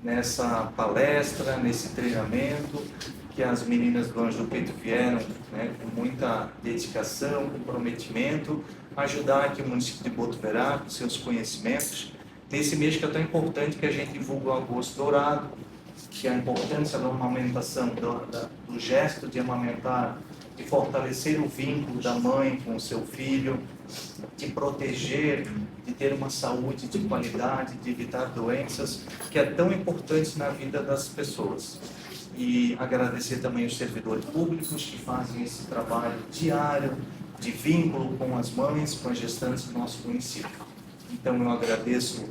nessa palestra, nesse treinamento, que as meninas do Anjo do Peito vieram, né, com muita dedicação, comprometimento, ajudar aqui o município de Botuverá com seus conhecimentos. Nesse mês que é tão importante que a gente divulga o Agosto Dourado, que é a importância da amamentação, do gesto de amamentar, de fortalecer o vínculo da mãe com o seu filho, de proteger, de ter uma saúde de qualidade, de evitar doenças, que é tão importante na vida das pessoas. E agradecer também os servidores públicos que fazem esse trabalho diário, de vínculo com as mães, com as gestantes do nosso município. Então eu agradeço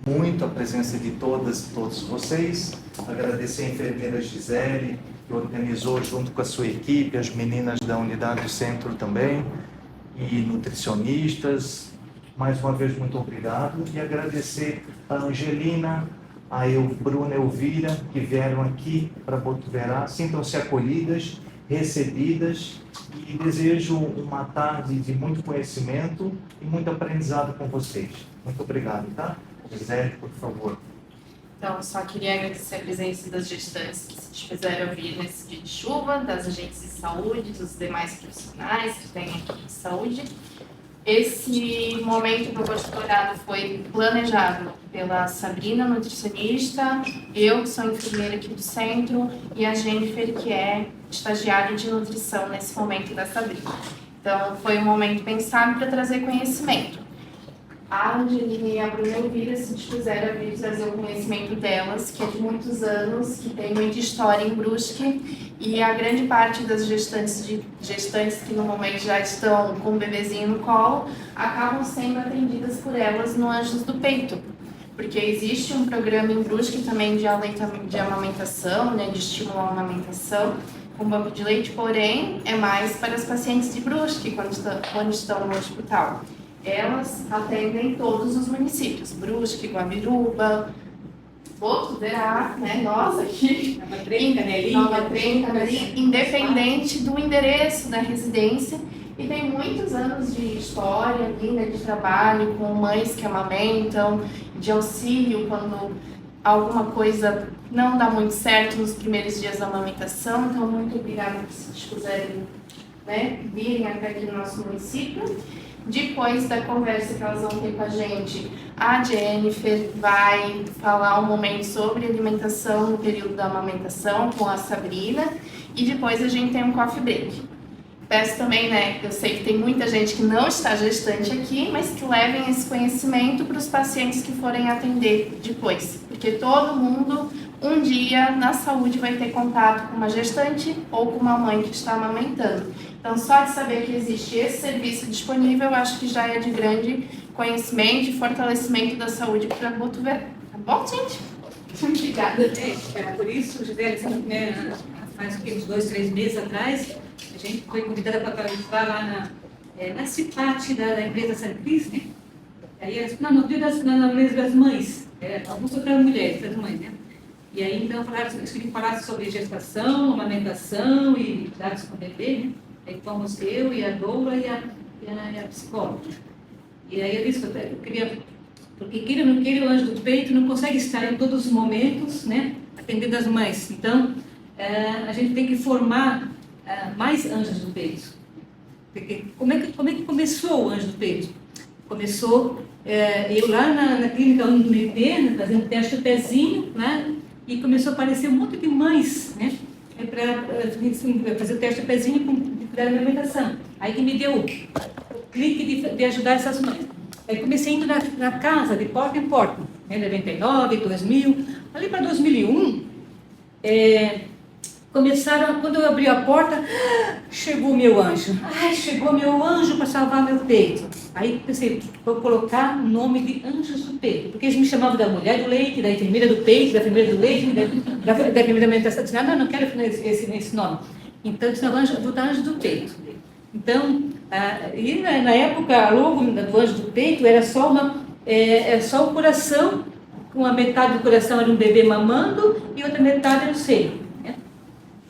muito a presença de todas e todos vocês, agradecer a enfermeira Gisele, que organizou junto com a sua equipe, as meninas da unidade do centro também, e nutricionistas. Mais uma vez, muito obrigado. E agradecer a Angelina, a Bruna Elvira, que vieram aqui para Botuverá. Sintam-se acolhidas, recebidas, e desejo uma tarde de muito conhecimento e muito aprendizado com vocês. Muito obrigado, tá? Gisele, por favor. Então, só queria agradecer a presença das gestantes que se dispuseram a vir nesse dia de chuva, das agentes de saúde, dos demais profissionais que têm aqui de saúde. Esse momento do Agosto Dourado foi planejado pela Sabrina, nutricionista, eu, que sou enfermeira aqui do centro, e a Jennifer, que é estagiária de nutrição nesse momento da Sabrina. Então, foi um momento pensado para trazer conhecimento. A Angelina e a Bruna Elvira se dispuseram a vir trazer o conhecimento delas, que é de muitos anos, que tem muita história em Brusque, e a grande parte das gestantes que no momento já estão com o bebezinho no colo, acabam sendo atendidas por elas no Anjos do Peito. Porque existe um programa em Brusque também de amamentação, né, de estímulo à amamentação, com banco de leite, porém é mais para as pacientes de Brusque quando estão no hospital. Elas atendem todos os municípios, Brusque, Guabiruba, Botuverá, né? Nós aqui, Nova Trem, Canelinha, independente do endereço da residência, e tem muitos anos de história linda de trabalho com mães que amamentam, de auxílio quando alguma coisa não dá muito certo nos primeiros dias da amamentação. Então, muito obrigada por se dispuserem, né, virem até aqui no nosso município. Depois da conversa que elas vão ter com a gente, a Jennifer vai falar um momento sobre alimentação no período da amamentação com a Sabrina, e depois a gente tem um coffee break. Peço também, né, eu sei que tem muita gente que não está gestante aqui, mas que levem esse conhecimento para os pacientes que forem atender depois, porque todo mundo um dia na saúde vai ter contato com uma gestante ou com uma mãe que está amamentando. Então, só de saber que existe esse serviço disponível, eu acho que já é de grande conhecimento e fortalecimento da saúde para Botuverá. Tá bom, gente? Obrigada. Por isso, Gisele, né, faz uns 2, 3 meses atrás, a gente foi convidada para participar lá na CIPAT da empresa Sancris, né? Aí, no dia na mesa das mães, alguns outras mulheres, das mães, né? E aí, então, eles queriam falar sobre gestação, amamentação e dados com o bebê, né? Aí fomos eu e a Doura e a psicóloga. E aí eu disse que eu queria, porque queira ou não queira, o Anjo do Peito não consegue estar em todos os momentos, né, atendendo as mães. Então, a gente tem que formar mais Anjos do Peito. Porque como é que começou o Anjo do Peito? Começou eu lá na clínica 1 do IP, fazendo teste do pezinho, né, e começou a aparecer um monte de mães, né, para fazer o teste do pezinho com da alimentação. Aí que me deu o clique de ajudar essas mães. Aí comecei indo na casa, de porta em porta, né, 99, 2000, ali para 2001, começaram, quando eu abri a porta, chegou meu anjo. Ai, chegou meu anjo para salvar meu peito. Aí pensei, vou colocar o nome de Anjos do Peito, porque eles me chamavam da mulher do leite, da enfermeira do peito, da enfermeira do leite, da enfermeira da alimentação. Eu disse, não quero esse nome. Então, vou botar Anjo do Peito. Então, e na época, logo do Anjo do Peito, era só só o coração, com a metade do coração era um bebê mamando e outra metade era o seio. Né?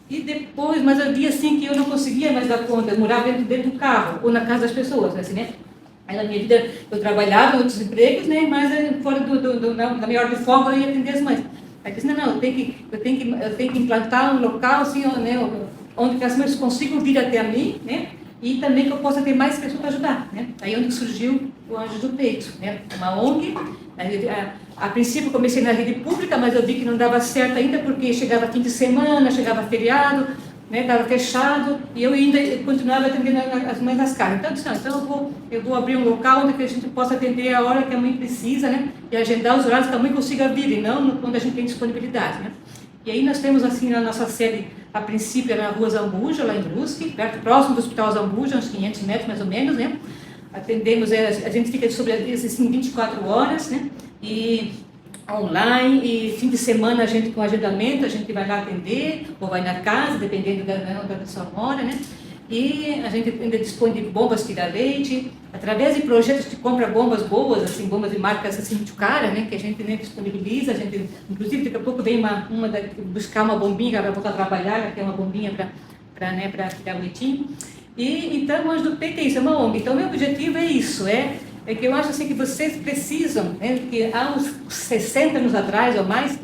E depois, mas havia assim que eu não conseguia mais dar conta, eu morava dentro do carro, ou na casa das pessoas, assim, né? Aí na minha vida eu trabalhava em outros empregos, né? Mas fora da minha hora de folga eu ia atender as mães. Aí disse, não, eu tenho que implantar um local assim, né, onde as pessoas consigam vir até a mim, né? E também que eu possa ter mais pessoas para ajudar, né? Aí onde surgiu o Anjos do Peito, né? Uma ONG. A princípio comecei na rede pública, mas eu vi que não dava certo ainda porque chegava fim de semana, chegava feriado, né? Estava fechado e eu ainda continuava atendendo as mães das casas. Então eu disse, não, então eu vou abrir um local onde a gente possa atender a hora que a mãe precisa, né? E agendar os horários que a mãe consiga vir e não quando a gente tem disponibilidade, né? E aí nós temos assim a nossa sede, a princípio na rua Zambuja, lá em Brusque, próximo do Hospital Zambuja, uns 500 metros mais ou menos, né? Atendemos, a gente fica sobre assim, 24 horas, né? E online, e fim de semana a gente com agendamento, a gente vai lá atender, ou vai na casa, dependendo da onde a pessoa mora, né? E a gente ainda dispõe de bombas tira-leite, através de projetos que compra bombas boas, assim, bombas de marcas assim muito caras, né, que a gente, né, disponibiliza, a gente, inclusive daqui a pouco vem buscar uma bombinha para voltar a trabalhar, que é uma bombinha para tirar o leitinho. E então o Anjos do Peito é isso, é uma ONG. Então meu objetivo é isso, é que eu acho assim que vocês precisam, né, que há uns 60 anos atrás ou mais,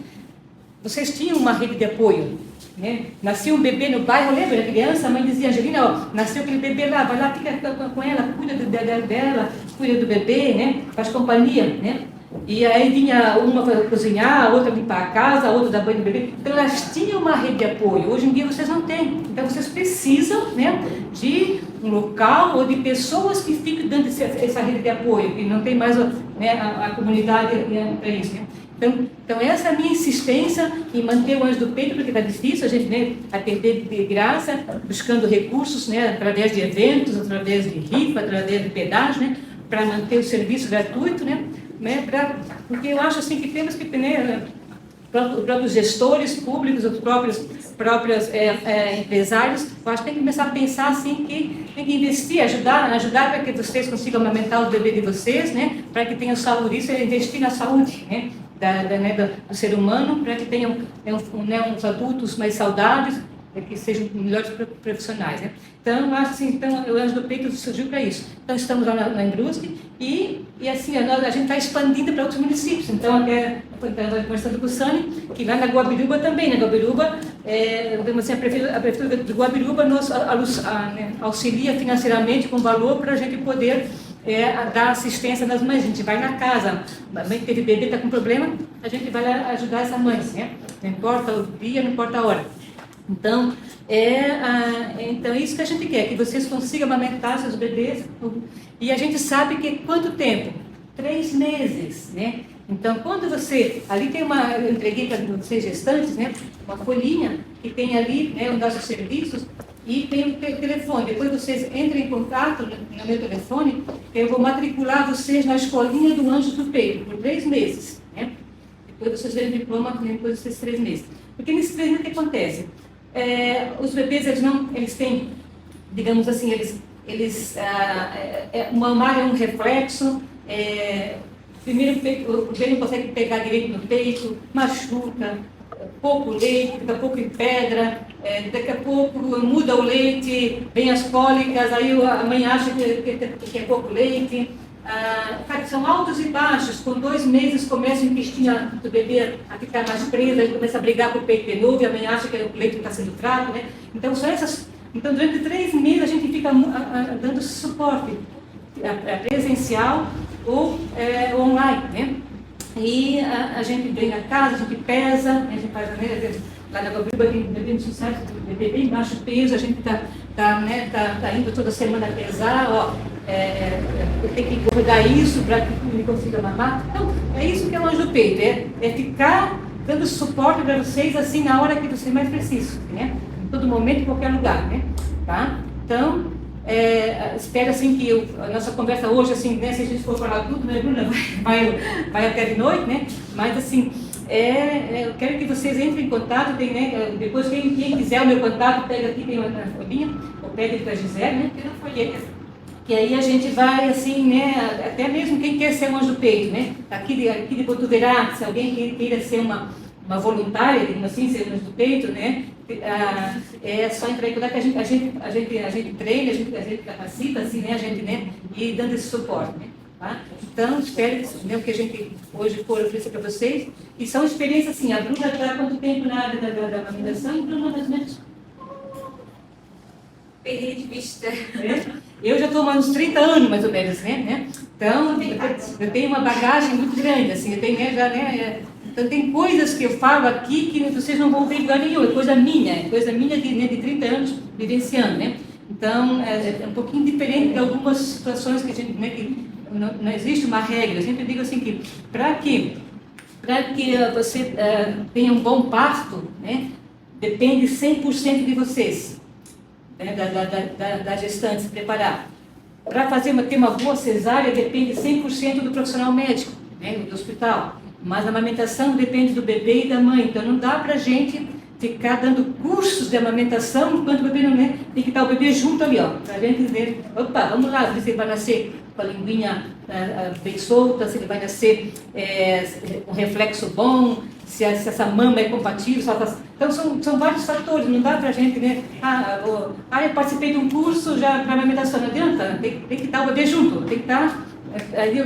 vocês tinham uma rede de apoio, né? Nascia um bebê no bairro, lembra? A criança, a mãe dizia, Angelina, ó, nasceu aquele bebê lá, vai lá, fica com ela, cuida dela, cuida do bebê, né? Faz companhia, né? E aí vinha uma para cozinhar, a outra limpar a casa, a outra dar banho do bebê. Então elas tinham uma rede de apoio. Hoje em dia vocês não têm. Então vocês precisam, né, de um local ou de pessoas que fiquem dando essa rede de apoio, que não tem mais, né, a comunidade, né, para isso, né? Então essa é a minha insistência em manter o Anjo do Peito, porque está difícil a gente, né, atender de graça, buscando recursos, né, através de eventos, através de rifa, através de pedágio, né, para manter o serviço gratuito, né, porque eu acho assim que temos que ter, né, os próprios gestores públicos, os próprios empresários, eu acho que tem que começar a pensar assim que tem que investir, ajudar para que vocês consigam aumentar o bebê de vocês, né, para que tenham saúde. Isso é investir na saúde, né, do ser humano, para que tenham uns adultos mais saudáveis, que sejam melhores profissionais, né? Então, eu acho assim, o Anjo do Peito surgiu para isso. Então, estamos lá em Brusque e assim, a gente está expandindo para outros municípios. Então, até estava conversando com o Sani, que lá na Guabiruba também, na Guabiruba, assim, a Prefeitura de Guabiruba nos auxilia financeiramente com valor para a gente poder dar assistência nas mães. A gente vai na casa, a mãe que teve bebê está com problema, a gente vai lá ajudar essa mãe, né? Não importa o dia, não importa a hora. Então, então isso que a gente quer, que vocês consigam amamentar seus bebês. E a gente sabe que quanto tempo? 3 meses, né? Então, quando você... Ali tem eu entreguei para vocês gestantes, né, uma folhinha que tem ali, né, os nossos serviços e tem o telefone. Depois vocês entrem em contato no meu telefone, eu vou matricular vocês na escolinha do Anjos do Peito por 3 meses, né? Depois vocês verem o diploma depois desses 3 meses. Porque nesses 3 meses o que acontece? Os bebês, eles têm, digamos assim, o mamar é um reflexo, primeiro o bebê não consegue pegar direito no peito, machuca, pouco leite, daqui a pouco em pedra, daqui a pouco muda o leite, vem as cólicas, aí a mãe acha que é pouco leite. São altos e baixos. Com 2 meses começa o intestino do bebê a ficar mais preso, ele começa a brigar com o peito de novo, e a mãe acha que o leite está sendo fraco, né? Então durante 3 meses a gente fica dando suporte presencial ou online, né? E a gente vem na casa, a gente pesa, a gente faz lá na Guabiruba tem bebê no sucesso, bebê bem baixo peso, a gente tá indo toda semana pesar, eu tenho que guardar isso para que ele consiga mamar. Então, é isso que é o Anjo do Peito, é ficar dando suporte para vocês assim na hora que vocês mais precisam, né? Em todo momento, em qualquer lugar, né? Tá? Então, espero assim que a nossa conversa hoje, assim, né, se a gente for falar tudo, né, Bruna, vai até de noite, né? Mas assim, eu quero que vocês entrem em contato, né? Depois quem quiser o meu contato, pega aqui, tem uma folhinha, ou pega para a Gisele, né? Que não foi que aí a gente vai, assim, né, até mesmo quem quer ser um Anjo do Peito, né, aqui de Botuverá, se alguém queira ser uma voluntária, digamos assim, ser um Anjo do Peito, né, é só entrar em contato que a gente treina, a gente capacita, assim, né, a gente, né, e dando esse suporte, né. Tá? Então, espero que, que a gente hoje for oferecer para vocês. E são experiências assim, a Bruna está há quanto tempo na área da amamentação? Bruna, mais ou menos? Perdi de vista. Eu já estou há uns 30 anos, mais ou menos, né? Então, eu tenho uma bagagem muito grande, assim, eu tenho, então, tem coisas que eu falo aqui que vocês não vão ver em lugar nenhum, é coisa minha de 30 anos vivenciando, né? Então, é um pouquinho diferente de algumas situações que a gente, que não existe uma regra. Eu sempre digo assim que para que você tenha um bom parto, né, depende 100% de vocês, né, da gestante se preparar. Para ter uma boa cesárea depende 100% do profissional médico, né, do hospital. Mas a amamentação depende do bebê e da mãe. Então não dá para a gente ficar dando cursos de amamentação enquanto o bebê não é. Tem que estar o bebê junto ali, ó, para a gente ver. Opa, vamos lá, ver se ele vai nascer com a linguinha bem solta, se ele vai nascer com reflexo bom, se essa mama é compatível. Então são vários fatores, não dá para a gente, né? Eu participei de um curso já para amamentação, não adianta, tem que estar o bebê junto, tem que estar ali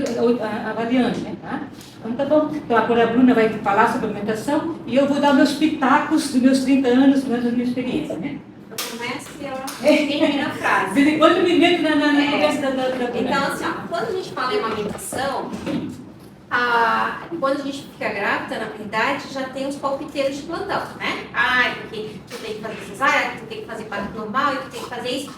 avaliando, né? Tá? Então tá bom. Então agora a Bruna vai falar sobre amamentação e eu vou dar meus pitacos dos meus 30 anos, da minha experiência, né? Eu começo e ela termina a frase. De quando eu me meto na conversa da Bruna. Então, assim, ó, quando a gente fala em amamentação, quando a gente fica grávida, na verdade, já tem os palpiteiros de plantão, né? Porque tu tem que fazer cesárea, tu tem que fazer parto normal, e tu tem que fazer isso.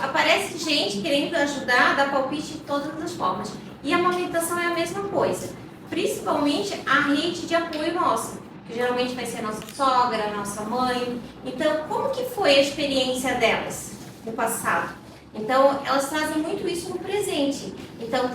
Aparece gente querendo ajudar, dar palpite de todas as formas. E a amamentação é a mesma coisa. Principalmente a rede de apoio nossa, que geralmente vai ser a nossa sogra, a nossa mãe. Então, como que foi a experiência delas no passado? Então, elas trazem muito isso no presente. Então,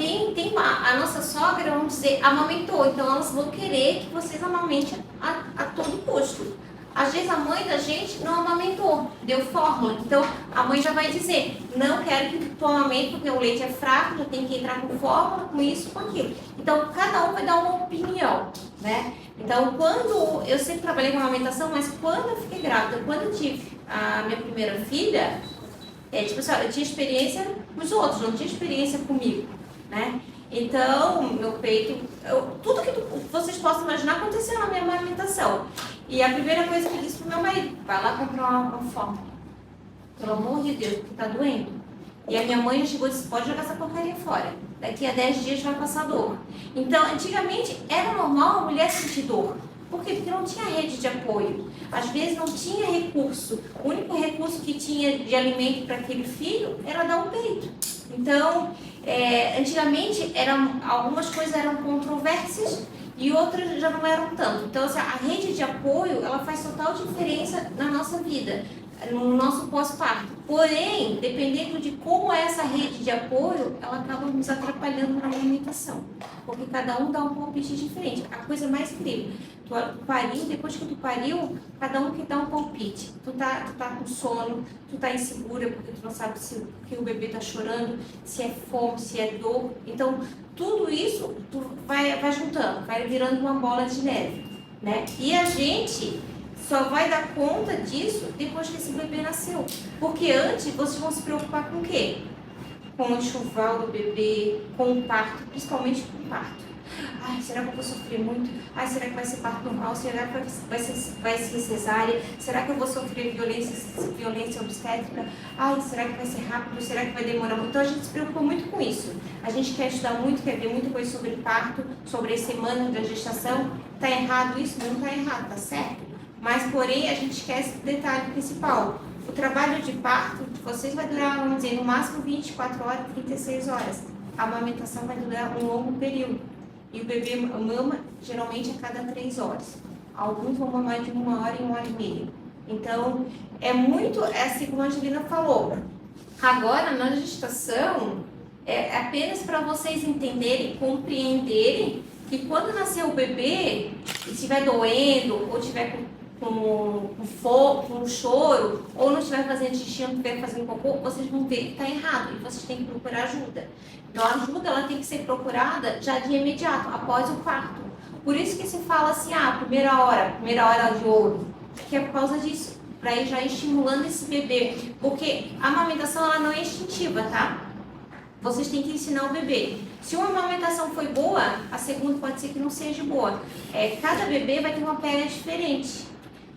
a nossa sogra, vamos dizer, amamentou. Então, elas vão querer que vocês amamentem a todo custo. Às vezes a mãe da gente não amamentou, deu fórmula. Então a mãe já vai dizer, não quero que tu amamente porque o leite é fraco, já tem que entrar com fórmula, com isso, com aquilo. Então cada um vai dar uma opinião, né? Então eu sempre trabalhei com amamentação, mas quando eu fiquei grávida, quando eu tive a minha primeira filha, eu tinha experiência com os outros, não tinha experiência comigo, né? Então, meu peito, tudo que vocês possam imaginar aconteceu na minha amamentação. E a primeira coisa que eu disse pro meu marido, vai lá comprar uma fórmula. Pelo amor de Deus, porque tá doendo. E a minha mãe chegou e disse, pode jogar essa porcaria fora. Daqui a 10 dias vai passar dor. Então, antigamente, era normal a mulher sentir dor. Por quê? Porque não tinha rede de apoio. Às vezes não tinha recurso. O único recurso que tinha de alimento para aquele filho era dar o peito. Então, antigamente, algumas coisas eram controversas e outras já não eram tanto. Então, assim, a rede de apoio, ela faz total diferença na nossa vida, no nosso pós-parto. Porém, dependendo de como é essa rede de apoio, ela acaba nos atrapalhando na alimentação. Porque cada um dá um palpite diferente. A coisa mais incrível, tu pariu, depois que tu pariu, cada um que dá um palpite. Tu tá com sono, tu tá insegura porque tu não sabe que o bebê tá chorando, se é fome, se é dor. Então, tudo isso tu vai juntando, vai virando uma bola de neve, né? E a gente só vai dar conta disso depois que esse bebê nasceu. Porque antes vocês vão se preocupar com o quê? Com o enxoval do bebê, com o parto, principalmente com o parto. Ai, será que eu vou sofrer muito? Ai, será que vai ser parto normal? Será que vai ser cesárea? Será que eu vou sofrer violência obstétrica? Ai, será que vai ser rápido? Será que vai demorar muito? Então a gente se preocupa muito com isso. A gente quer estudar muito, quer ver muita coisa sobre parto, sobre as semanas da gestação. Tá errado isso? Não tá errado, tá certo? Mas, porém, a gente esquece do detalhe principal. O trabalho de parto, vocês vai durar, vamos dizer, no máximo 24 horas, 36 horas. A amamentação vai durar um longo período. E o bebê mama, geralmente, a cada 3 horas. Alguns vão mamar de 1 hora e 1h30. Então, é muito, assim como a Angelina falou. Agora, na gestação, é apenas para vocês entenderem, compreenderem que quando nascer o bebê, e estiver doendo, ou estiver com choro, ou não estiver fazendo xixi, não estiver fazendo cocô, vocês vão ver que está errado e vocês têm que procurar ajuda. Então, a ajuda ela tem que ser procurada já de imediato, após o parto. Por isso que se fala assim, primeira hora de ouro, que é por causa disso, para ir já estimulando esse bebê. Porque a amamentação ela não é instintiva, tá? vocês têm que ensinar o bebê. Se uma amamentação foi boa, a segunda pode ser que não seja boa. Cada bebê vai ter uma pega diferente.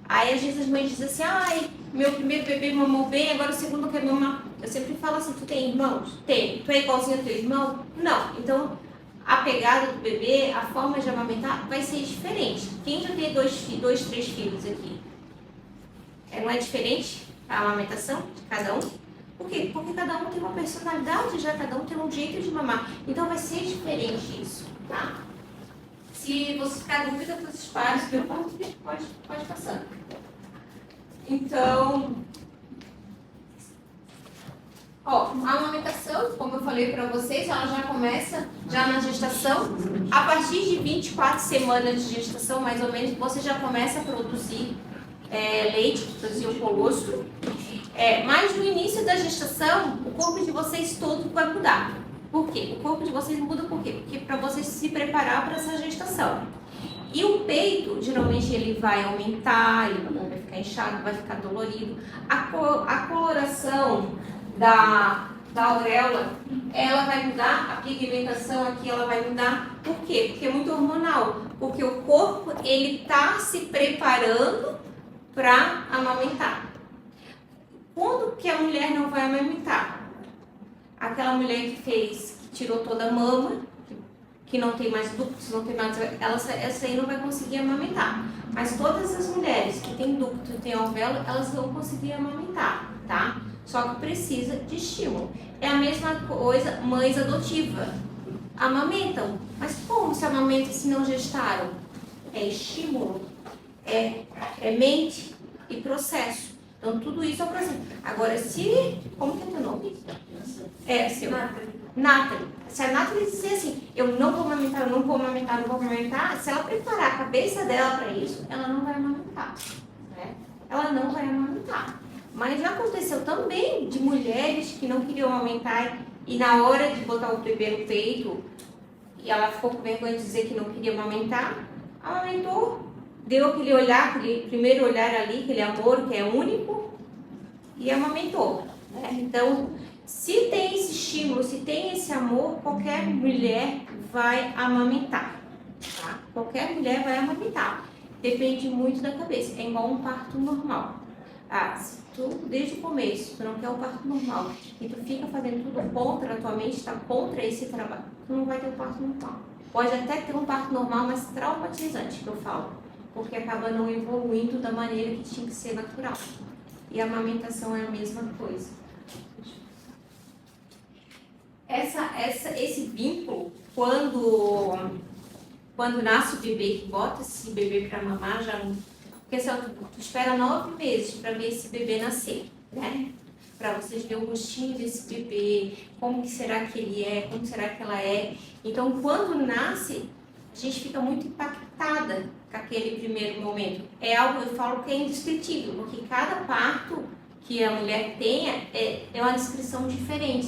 Aí às vezes as mães dizem assim, ai, meu primeiro bebê mamou bem, agora o segundo quer mamar. Eu sempre falo assim, tu tem irmãos? Tem. Tu é igualzinho ao teu irmão? Não. Então, a pegada do bebê, a forma de amamentar vai ser diferente. Quem já tem dois, três filhos aqui? Não é diferente a amamentação de cada um? Por quê? Porque cada um tem uma personalidade já, cada um tem um jeito de mamar. Então vai ser diferente isso, tá? Se você ficar dúvida para os pais, pode passar. Então, a amamentação, como eu falei para vocês, ela já começa já na gestação. A partir de 24 semanas de gestação, mais ou menos, você já começa a produzir leite, produzir o colostro. Mas no início da gestação, o corpo de vocês todo vai mudar. Por quê? O corpo de vocês muda por quê? Porque para vocês se preparar para essa gestação. E o peito, geralmente, ele vai aumentar, ele vai ficar inchado, vai ficar dolorido. A coloração da auréola, ela vai mudar, a pigmentação aqui, ela vai mudar. Por quê? Porque é muito hormonal. Porque o corpo, ele está se preparando para amamentar. Quando que a mulher não vai amamentar? Aquela mulher que tirou toda a mama, que não tem mais ductos, não tem mais, essa aí não vai conseguir amamentar. Mas todas as mulheres que têm ducto e têm alvéolo, elas vão conseguir amamentar, tá? Só que precisa de estímulo. É a mesma coisa, mães adotivas amamentam. Mas como se amamentam se não gestaram? É estímulo, é mente e processo. Então, tudo isso é o processo. Agora, como que é teu nome? Seu. Nathalie. Se a Nathalie dizer assim, eu não vou amamentar, eu não vou amamentar, não vou amamentar, se ela preparar a cabeça dela para isso, ela não vai amamentar. Né? Ela não vai amamentar. Mas já aconteceu também de mulheres que não queriam amamentar e na hora de botar o bebê no peito, e ela ficou com vergonha de dizer que não queria amamentar, amamentou, deu aquele olhar, aquele primeiro olhar ali, aquele amor que é único, e amamentou. Né? Então, se tem esse estímulo, se tem esse amor, qualquer mulher vai amamentar. Tá? Qualquer mulher vai amamentar. Depende muito da cabeça. É igual um parto normal. Se tu, desde o começo, tu não quer o parto normal e tu fica fazendo tudo contra, a tua mente está contra esse trabalho, tu não vai ter o parto normal. Pode até ter um parto normal, mas traumatizante, que eu falo. Porque acaba não evoluindo da maneira que tinha que ser natural. E a amamentação é a mesma coisa. Esse vínculo, quando nasce o bebê, que bota esse bebê para mamar, porque tu espera 9 meses para ver esse bebê nascer, né? Para vocês verem o rostinho desse bebê, como que será que ele é, como será que ela é. Então, quando nasce, a gente fica muito impactada com aquele primeiro momento. É algo, eu falo que é indescritível, porque cada parto que a mulher tenha é uma descrição diferente.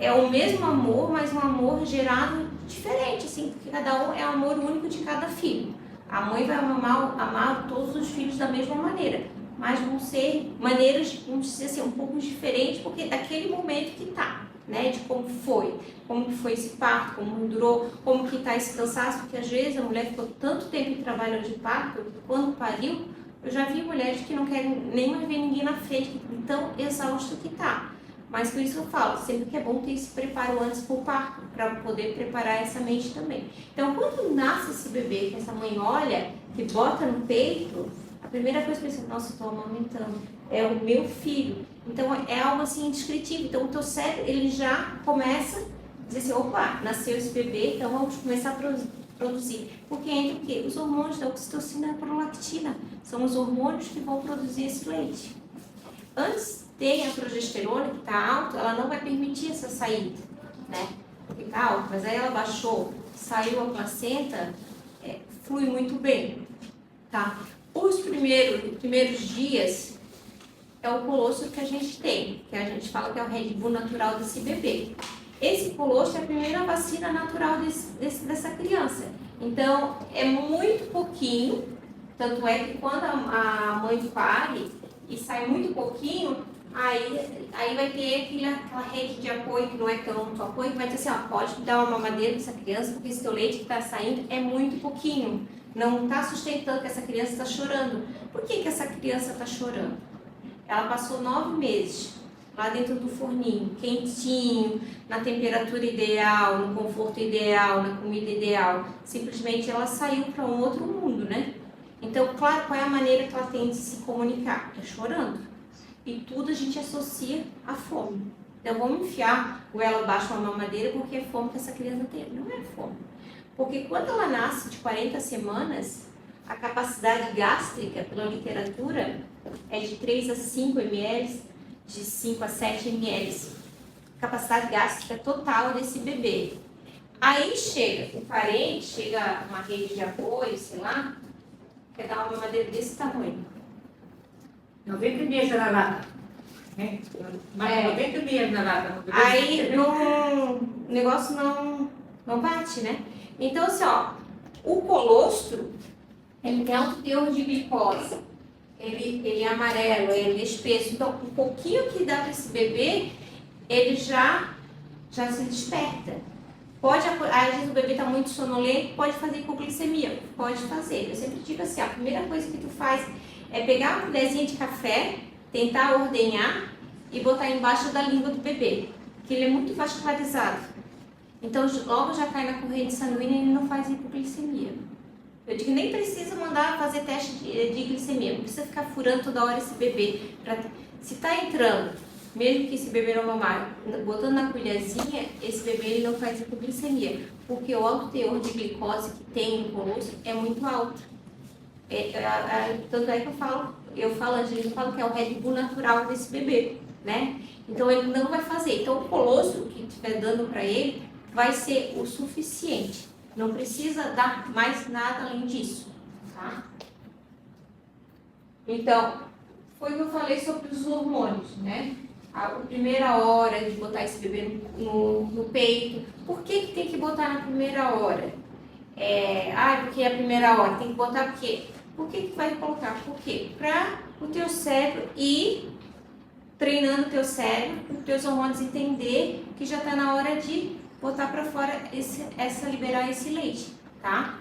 É o mesmo amor, mas um amor gerado diferente, assim, porque cada um é o amor único de cada filho. A mãe vai amar todos os filhos da mesma maneira, mas vão ser maneiras, vamos dizer assim, um pouco diferentes, porque daquele momento que tá, né, de como que foi esse parto, como durou, como que tá esse cansaço, porque às vezes a mulher ficou tanto tempo em trabalho de parto, quando pariu, eu já vi mulheres que não querem nem mais ver ninguém na frente, tão exausto que tá. Mas por isso eu falo, sempre que é bom ter esse preparo antes para o parto, para poder preparar essa mente também. Então, quando nasce esse bebê, que essa mãe olha, que bota no peito, a primeira coisa que pensa, nossa, estou amamentando, é o meu filho. Então, é algo assim indescritível. Então, o teu cérebro, ele já começa a dizer assim, opa, nasceu esse bebê, então vamos começar a produzir. Porque entra o quê? Os hormônios da oxitocina e da prolactina. São os hormônios que vão produzir esse leite. Antes, tem a progesterona que está alta, ela não vai permitir essa saída, né? Porque está alta, mas aí ela baixou, saiu a placenta, flui muito bem, tá? Os primeiros dias é o colostro que a gente tem, que a gente fala que é o Red Bull natural desse bebê. Esse colostro é a primeira vacina natural dessa criança. Então, é muito pouquinho, tanto é que quando a mãe pare e sai muito pouquinho, Aí vai ter aquela rede de apoio que não é tanto apoio, que vai dizer assim, ó, pode dar uma mamadeira para essa criança, porque esse teu leite que está saindo é muito pouquinho. Não está sustentando que essa criança está chorando. Por que essa criança está chorando? Ela passou 9 meses lá dentro do forninho, quentinho, na temperatura ideal, no conforto ideal, na comida ideal. Simplesmente ela saiu para um outro mundo, né? Então, claro, qual é a maneira que ela tem de se comunicar? É chorando. E tudo a gente associa à fome. Então, vamos enfiar goela abaixo uma mamadeira porque é fome que essa criança tem. Não é fome. Porque quando ela nasce de 40 semanas, a capacidade gástrica, pela literatura, é de 3 a 5 ml, de 5 a 7 ml. Capacidade gástrica total desse bebê. Aí chega o parente, chega uma rede de apoio, sei lá, quer dar uma mamadeira desse tamanho. 90 dias na lata. Né? Mas 90 dias na lata. Aí o negócio não bate, né? Então, assim, ó, o colostro, ele tem alto teor de glicose. Ele é amarelo, ele é espesso. Então, um pouquinho que dá para esse bebê, ele já se desperta. Às vezes o bebê está muito sonolento, pode fazer hipoglicemia. Pode fazer. Eu sempre digo assim, a primeira coisa que tu faz é pegar uma colherzinha de café, tentar ordenhar e botar embaixo da língua do bebê, que ele é muito vascularizado. Então, logo já cai na corrente sanguínea e ele não faz hipoglicemia. Eu digo, nem precisa mandar fazer teste de glicemia, não precisa ficar furando toda hora esse bebê. Se está entrando, mesmo que esse bebê não mamar, botando na colherzinha, esse bebê ele não faz hipoglicemia, porque o alto teor de glicose que tem no colostro é muito alto. Tanto é que eu falo que é o Red Bull natural desse bebê, né? Então ele não vai fazer. Então o colostro que estiver dando para ele vai ser o suficiente. Não precisa dar mais nada além disso, tá? Então, foi o que eu falei sobre os hormônios, né? A primeira hora de botar esse bebê no peito. Por que tem que botar na primeira hora? Porque é a primeira hora. Tem que botar por quê? Por que vai colocar? Por quê? Para o teu cérebro ir treinando o teu cérebro, para os teus hormônios entender que já está na hora de botar para fora liberar esse leite, tá?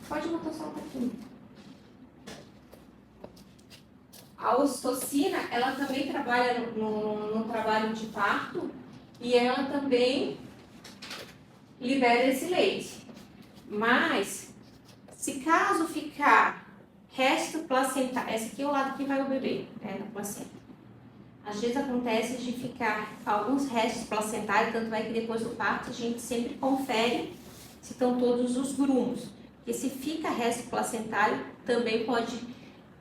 Pode botar só um pouquinho. A ocitocina, ela também trabalha no trabalho de parto e ela também libera esse leite. Mas, se caso ficar resto placentário, esse aqui é o lado que vai o bebê, né, da placenta. Às vezes acontece de ficar alguns restos placentários, tanto é que depois do parto a gente sempre confere se estão todos os grumos. Porque se fica resto placentário, também pode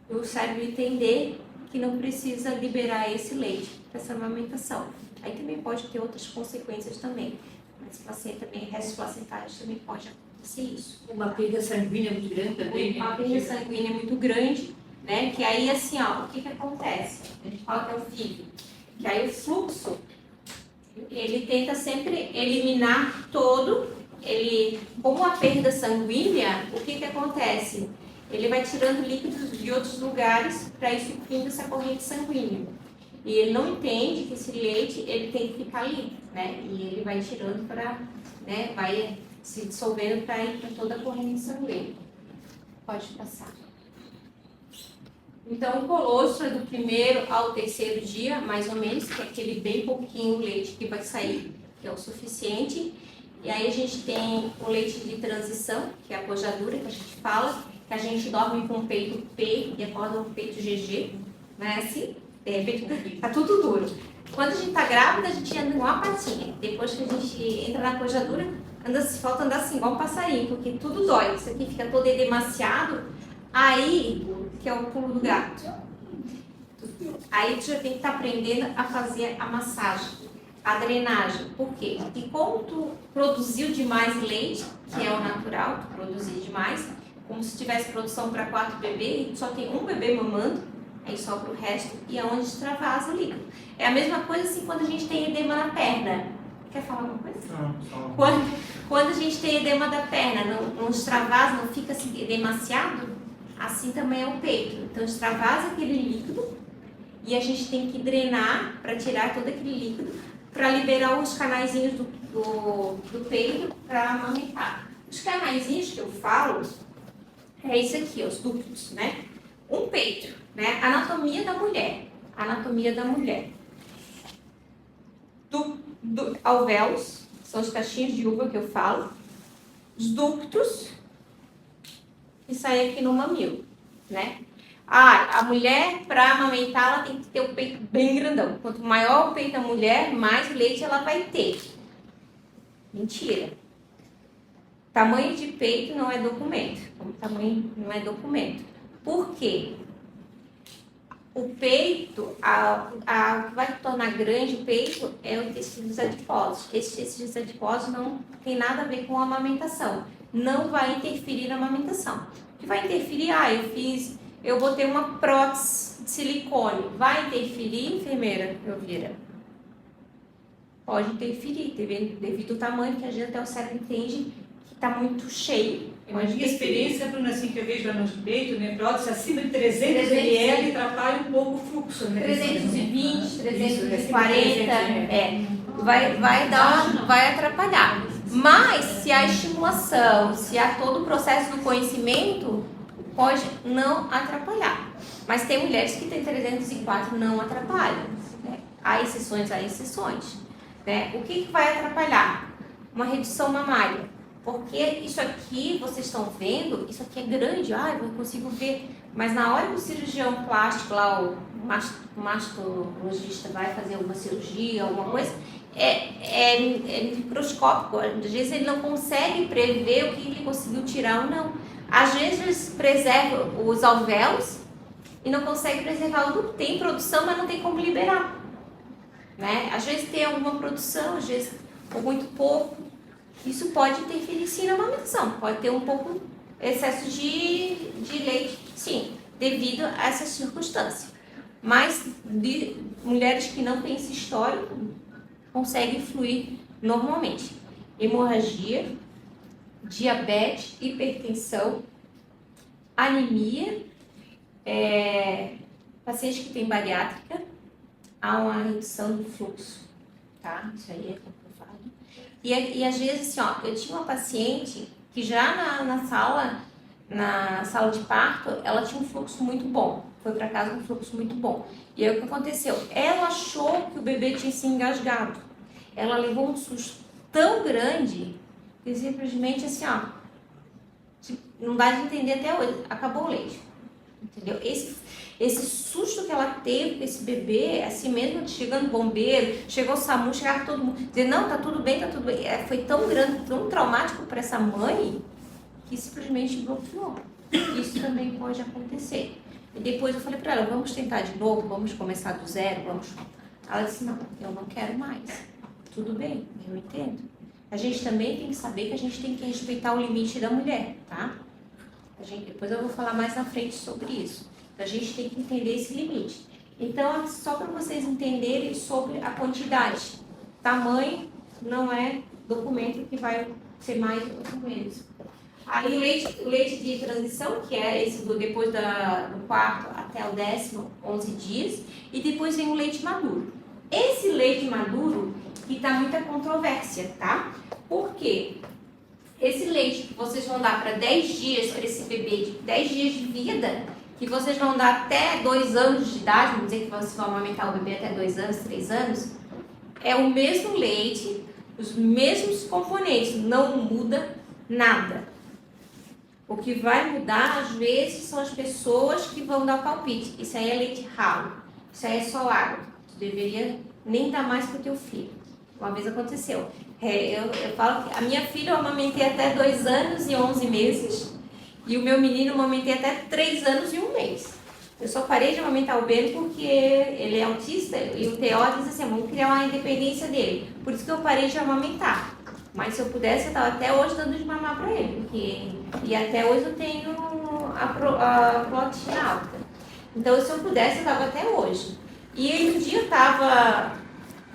o cérebro entender que não precisa liberar esse leite para essa amamentação. Aí também pode ter outras consequências também. Mas placenta também, restos placentários também pode acontecer isso. Uma perda sanguínea muito grande também. Uma perda sanguínea muito grande, né? Que aí assim, ó, o que acontece? A gente fala que é o FIV. Que aí o fluxo, ele tenta sempre eliminar como a perda sanguínea, o que acontece? Ele vai tirando líquidos de outros lugares para ir suprindo essa corrente sanguínea. E ele não entende que esse leite ele tem que ficar líquido, né? E ele vai tirando para, né? Vai se dissolvendo para ir para toda a corrente sanguínea. Pode passar. Então, o colostro é do 1º ao 3º dia, mais ou menos, que é aquele bem pouquinho leite que vai sair, que é o suficiente. E aí a gente tem o leite de transição, que é a pojadura, que a gente fala, que a gente dorme com o peito P e acorda com o peito GG, não é assim? De repente, tá tudo duro. Quando a gente tá grávida, a gente anda igual uma patinha. Depois que a gente entra na pojadura, falta andar assim, igual um passarinho, porque tudo dói. Isso aqui fica todo edemaciado. Aí, que é o pulo do gato. Aí tu já tem que estar aprendendo a fazer a massagem, a drenagem. Por quê? Porque como tu produziu demais leite, que é o natural, tu produzir demais, como se tivesse produção para 4 bebês e só tem um bebê mamando, aí sobra o resto e é onde extravasa o líquido. É a mesma coisa assim quando a gente tem edema na perna. Quer falar alguma coisa? Não. Quando a gente tem edema da perna, não extravasa, não fica assim edemaciado, assim também é o peito. Então extravasa aquele líquido e a gente tem que drenar para tirar todo aquele líquido, para liberar os canaizinhos do peito para amamentar. Os canaizinhos que eu falo é isso aqui, os ductos, né? Um peito, né? Anatomia da mulher. Anatomia da mulher. Alvéolos, são os cachinhos de uva que eu falo. Os ductos, que saem aqui no mamilo, né? A mulher, para amamentar, ela tem que ter o peito bem grandão. Quanto maior o peito da mulher, mais leite ela vai ter. Mentira. Tamanho de peito não é documento. Tamanho não é documento. Por quê? O peito, o que vai tornar grande o peito é o tecidos adiposos. Esses tecidos adiposos não tem nada a ver com a amamentação. Não vai interferir na amamentação. O que vai interferir? Eu botei uma prótese de silicone. Vai interferir, enfermeira Elvira? Pode interferir, devido ao tamanho, que às vezes até o cérebro entende que está muito cheio. A minha experiência, Bruna, assim que eu vejo lá no peito, né, prótese acima de 300 ml atrapalha um pouco o fluxo, né? 320, 340, vai atrapalhar. Mas se há estimulação, se há todo o processo do conhecimento, pode não atrapalhar. Mas tem mulheres que têm 304 não atrapalham. Né? Há exceções, né? O que vai atrapalhar? Uma redução mamária. Porque isso aqui, vocês estão vendo, isso aqui é grande, eu consigo ver. Mas na hora que o cirurgião plástico, lá, o mastologista vai fazer alguma cirurgia, alguma coisa, é microscópico. Às vezes ele não consegue prever o que ele conseguiu tirar ou não. Às vezes preserva os alvéolos e não consegue preservar o ducto. Tem produção, mas não tem como liberar. Né? Às vezes tem alguma produção, às vezes muito pouco. Isso pode interferir sim na amamentação. Pode ter um pouco excesso de leite, sim, devido a essa circunstância. Mas de mulheres que não têm esse histórico conseguem fluir normalmente. Hemorragia, diabetes, hipertensão, anemia, paciente que tem bariátrica, há uma redução do fluxo, tá? Isso aí é comprovado. E às vezes, assim, eu tinha uma paciente que já na sala de parto, ela tinha um fluxo muito bom. Foi para casa com um fluxo muito bom. E aí o que aconteceu? Ela achou que o bebê tinha se engasgado. Ela levou um susto tão grande que simplesmente assim, não dá de entender até hoje. Acabou o leite. Entendeu? Esse susto que ela teve com esse bebê, assim mesmo, chegando bombeiro, chegou o SAMU, chegava todo mundo, dizer, não, tá tudo bem, tá tudo bem. Foi tão grande, tão traumático para essa mãe, que simplesmente bloqueou. Isso também pode acontecer. E depois eu falei para ela, vamos tentar de novo, vamos começar do zero, vamos... Ela disse, não, eu não quero mais. Tudo bem, eu entendo. A gente também tem que saber que a gente tem que respeitar o limite da mulher, tá? Depois eu vou falar mais na frente sobre isso. A gente tem que entender esse limite. Então, só para vocês entenderem sobre a quantidade. Tamanho não é documento que vai ser mais ou menos. Aí o leite de transição, que é esse depois do quarto até o 10º, 11 dias. E depois vem o leite maduro. Esse leite maduro que está muita controvérsia, tá? Por quê? Esse leite que vocês vão dar para 10 dias para esse bebê, de 10 dias de vida, que vocês vão dar até 2 anos de idade, vamos dizer que vocês vão amamentar o bebê até 2 anos, 3 anos, é o mesmo leite, os mesmos componentes, não muda nada. O que vai mudar, às vezes, são as pessoas que vão dar o palpite. Isso aí é leite ralo, isso aí é só água. Tu deveria nem dar mais para o teu filho. Uma vez aconteceu. Eu falo que a minha filha eu amamentei até 2 anos e 11 meses. E o meu menino eu amamentei até 3 anos e 1 mês. Eu só parei de amamentar o Beno porque ele é autista e o TO diz assim, vamos criar uma independência dele. Por isso que eu parei de amamentar. Mas se eu pudesse, eu estava até hoje dando de mamar para ele. E até hoje eu tenho a proteína alta. Então, se eu pudesse, eu estava até hoje. E aí, um dia eu estava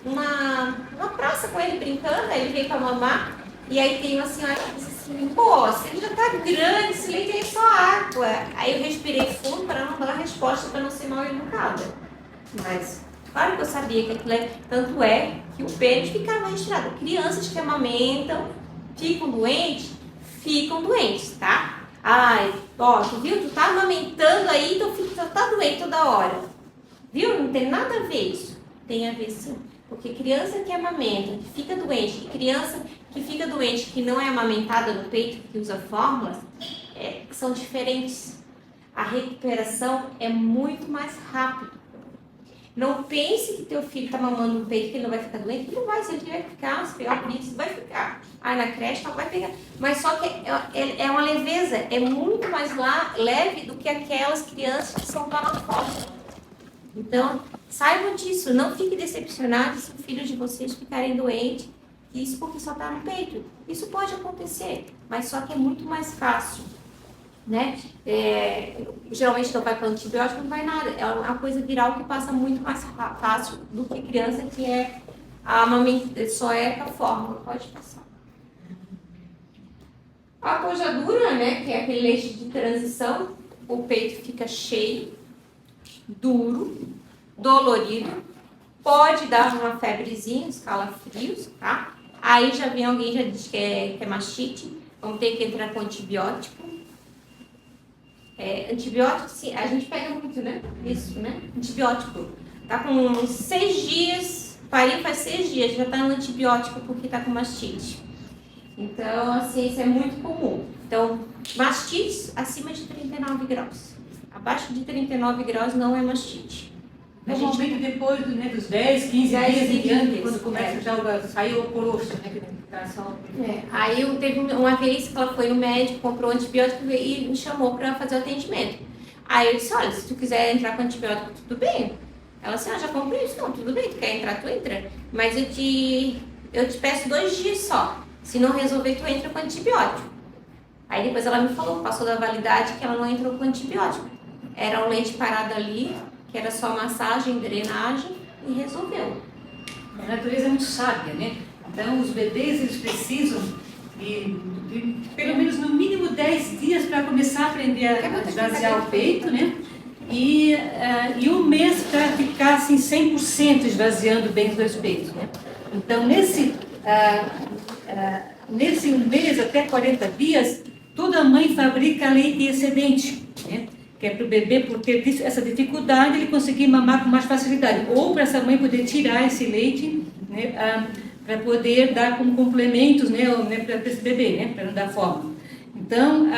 numa praça com ele brincando, aí ele veio para mamar. E aí tem uma senhora que disse assim, pô, ele já tá grande, esse leite é só água. Aí eu respirei fundo para não dar a resposta, para não ser mal educada. Mas, claro que eu sabia que aquilo tanto é que o pênis ficava retirado. Crianças que amamentam ficam doentes, tá? Ai, ó, tu viu? Tu tá amamentando aí, teu filho tá doente toda hora. Viu? Não tem nada a ver isso. Tem a ver sim. Porque criança que amamenta, que fica doente, e criança que fica doente, que não é amamentada no peito, que usa fórmulas, são diferentes. A recuperação é muito mais rápida. Não pense que teu filho está mamando no peito que ele não vai ficar doente. Ele não vai, se ele tiver que ficar, se pegar o vírus, vai ficar. Aí na creche não vai pegar. Mas só que é uma leveza, é muito mais leve do que aquelas crianças que são lá fora. Então, saibam disso, não fiquem decepcionados se o filho de vocês ficarem doentes, isso porque só está no peito. Isso pode acontecer, mas só que é muito mais fácil, né? Geralmente não vai para antibiótico, não vai nada. É uma coisa viral que passa muito mais fácil do que criança que só é com a fórmula, pode passar. A pojadura, né, que é aquele leite de transição, o peito fica cheio, duro, dolorido, pode dar uma febrezinha, uns calafrios, tá? Aí já vem alguém já diz que é mastite, vamos ter que entrar com antibiótico. Antibiótico, sim, a gente pega muito, né? Isso, né? Antibiótico. Tá com uns 6 dias, pariu faz 6 dias, já tá no antibiótico porque tá com mastite. Então, assim, isso é muito comum. Então, mastites acima de 39 graus. Abaixo de 39 graus não é mastite. Normalmente depois dos 10, 15 dias em diante, quando começa já a sair o colosso, né? Aí eu teve uma vez que ela foi no médico, comprou antibiótico e me chamou para fazer o atendimento. Aí eu disse, olha, se tu quiser entrar com antibiótico, tudo bem. Ela disse, já comprei isso. Não, tudo bem, tu quer entrar, tu entra. Mas eu te peço 2 dias só. Se não resolver, tu entra com antibiótico. Aí depois ela me falou, passou da validade, que ela não entrou com antibiótico. Era um leite parado ali, que era só massagem, drenagem, e resolveu. A natureza é muito sábia, né? Então, os bebês, eles precisam de pelo menos, no mínimo, 10 dias para começar a aprender a esvaziar o peito, né? E 1 mês para ficar, assim, 100% esvaziando bem os 2 peitos, né? Então, nesse 1 mês até 40 dias, toda mãe fabrica leite excedente, né? Que é para o bebê, por ter essa dificuldade, ele conseguir mamar com mais facilidade. Ou para essa mãe poder tirar esse leite, né, para poder dar como complementos, né, para esse bebê, né, para não dar fome. Então,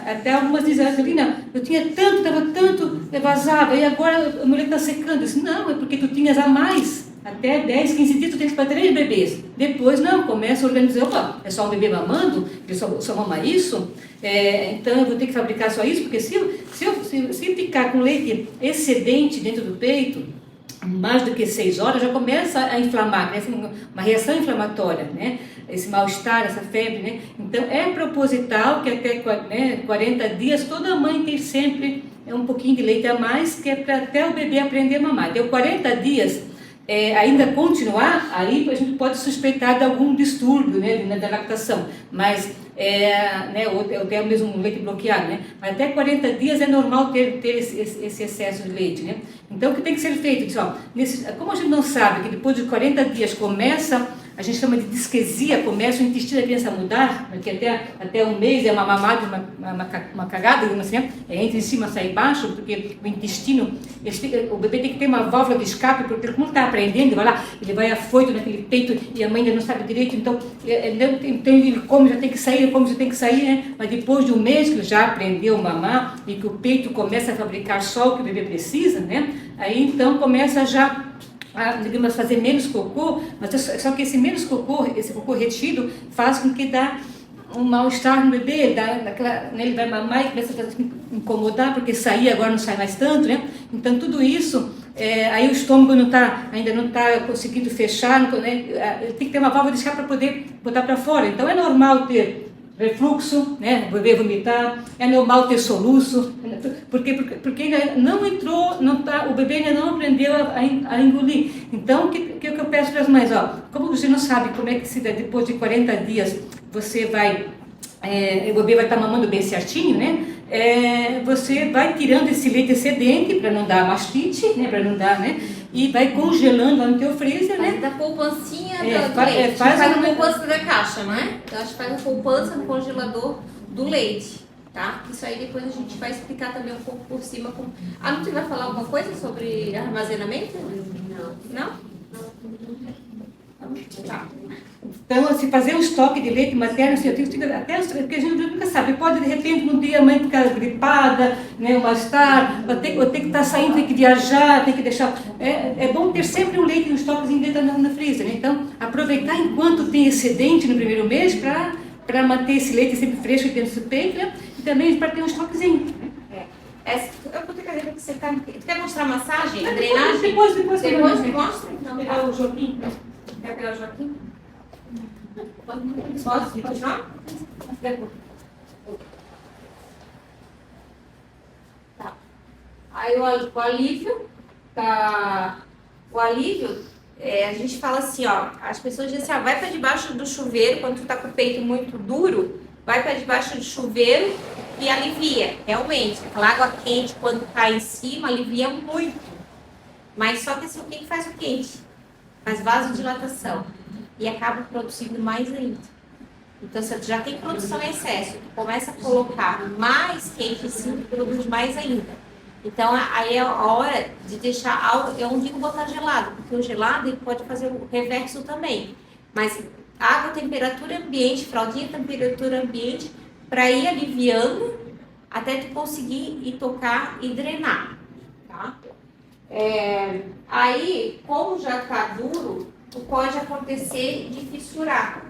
até algumas dizem assim, não, eu tinha tanto, estava tanto, vazava, e agora o meu leite está secando. Eu disse, não, é porque tu tinhas a mais. Até 10, 15 dias tu tens para 3 bebês. Depois, não, começa a organizar, opa, é só um bebê mamando, ele só mama isso, então eu vou ter que fabricar só isso, porque se ficar com leite excedente dentro do peito, mais do que 6 horas, já começa a inflamar, né? Uma reação inflamatória, né? Esse mal-estar, essa febre, né? Então, é proposital que até 40 dias toda mãe tem sempre um pouquinho de leite a mais, que é para até o bebê aprender a mamar. Deu 40 dias, ainda continuar, aí a gente pode suspeitar de algum distúrbio, né, da lactação, mas ou até mesmo um leite bloqueado, né? Mas até 40 dias é normal ter esse excesso de leite, né? Então, o que tem que ser feito? Pessoal, como a gente não sabe que depois de 40 dias começa, a gente chama de disquesia, começa o intestino da criança a mudar, porque até 1 mês é uma mamada, uma cagada, digamos assim, entra em cima, sai embaixo, porque o intestino, o bebê tem que ter uma válvula de escape, porque como está aprendendo, vai lá, ele vai afoito naquele peito e a mãe ainda não sabe direito, então ele come, já tem que sair, né? Mas depois de 1 mês que ele já aprendeu a mamar e que o peito começa a fabricar só o que o bebê precisa, né? Aí então começa já digamos, fazer menos cocô, mas só que esse menos cocô, esse cocô retido, faz com que dá um mal-estar no bebê, ele vai mamar e começa a incomodar, porque sair agora não sai mais tanto, né? Então tudo isso, aí o estômago ainda não está conseguindo fechar, né? Ele tem que ter uma válvula de escape para poder botar para fora. Então é normal ter refluxo, né? O bebê vomitar, é normal ter soluço, porque ainda não entrou, o bebê ainda não aprendeu a engolir. Então, o que eu peço para as mães, como você não sabe como é que se dá, depois de 40 dias, você vai, o bebê vai estar mamando bem certinho, né? você vai tirando esse leite excedente para não dar mastite, né, para não dar, né, e vai congelando lá no teu freezer, né? Da poupancinha do faz leite. Faz a uma- poupança da caixa, não é? Eu acho que faz a poupança no congelador do leite, tá? Isso aí depois a gente vai explicar também um pouco por cima. A Nutri vai falar alguma coisa sobre armazenamento? Não? Tá. Então, assim, fazer um estoque de leite materno, assim, eu tenho que até porque a gente nunca sabe, pode de repente um dia a mãe ficar gripada, né, ou mal-estar, ou ter que estar saindo, tem que viajar, tem que deixar. É bom ter sempre um leite, um estoquezinho dentro na freezer, né? Então, aproveitar enquanto tem excedente no primeiro mês para manter esse leite sempre fresco dentro do peito, né? E também para ter um estoquezinho. Eu vou ter cadeira que você tá. Tu quer mostrar a massagem? A drenagem? Depois mostra? Então, pegar o Joaquim. Quer pegar o Joaquim? Posso continuar? Tá. Aí o alívio, tá? O alívio, a gente fala assim, ó, as pessoas dizem assim, vai para debaixo do chuveiro, quando tu tá com o peito muito duro, vai para debaixo do chuveiro e alivia, realmente. Aquela água quente, quando cai em cima, alivia muito. Mas só que assim, o que faz o quente? Faz vasodilatação. E acaba produzindo mais ainda. Então, se você já tem produção em excesso, tu começa a colocar mais quente em cima, produz mais ainda. Então, aí é a hora de deixar, eu não digo botar gelado, porque o gelado ele pode fazer o reverso também. Mas água, temperatura ambiente, fraldinha, temperatura ambiente, para ir aliviando até tu conseguir ir tocar e drenar. Tá? Aí, como já está duro, pode acontecer de fissurar,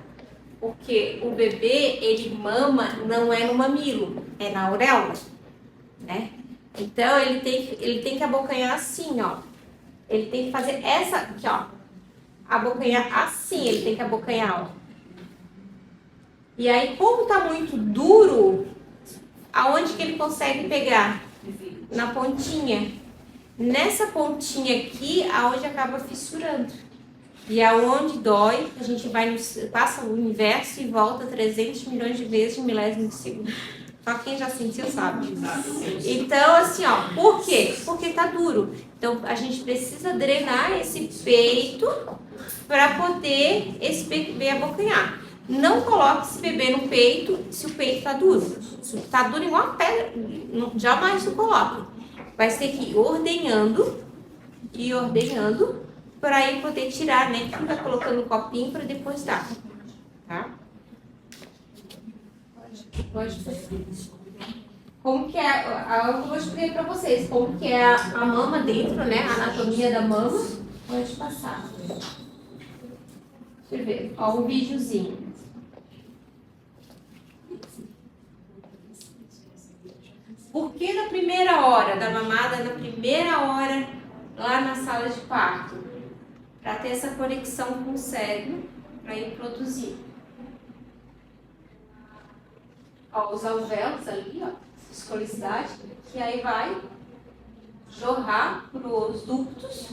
porque o bebê, ele mama, não é no mamilo, é na auréola, né? Então, ele tem que abocanhar assim, ó. Ele tem que fazer essa aqui, ó. Abocanhar assim, ele tem que abocanhar, ó. E aí, como tá muito duro, aonde que ele consegue pegar? Na pontinha. Nessa pontinha aqui, aonde acaba fissurando. E aonde dói, a gente passa o inverso e volta 300 milhões de vezes em milésimo de segundo. Só quem já sentiu sabe. Então, assim, ó, por quê? Porque tá duro. Então, a gente precisa drenar esse peito para poder esse bebê abocanhar. Não coloque esse bebê no peito se o peito tá duro. Se tá duro igual uma pedra, jamais tu coloque. Vai ter que ir ordenhando para aí poder tirar, né? Que vai colocando o copinho para depois dar, tá? Pode fazer. Como que é, eu vou explicar para vocês como que é a mama dentro, né? A anatomia da mama. Pode passar. Deixa eu ver, ó, um videozinho. Por que na primeira hora da mamada, na primeira hora lá na sala de parto? Para ter essa conexão com o cérebro, para ir produzir. Ó, os alvéolos ali, ó, escolicidade, que aí vai jorrar para os ductos.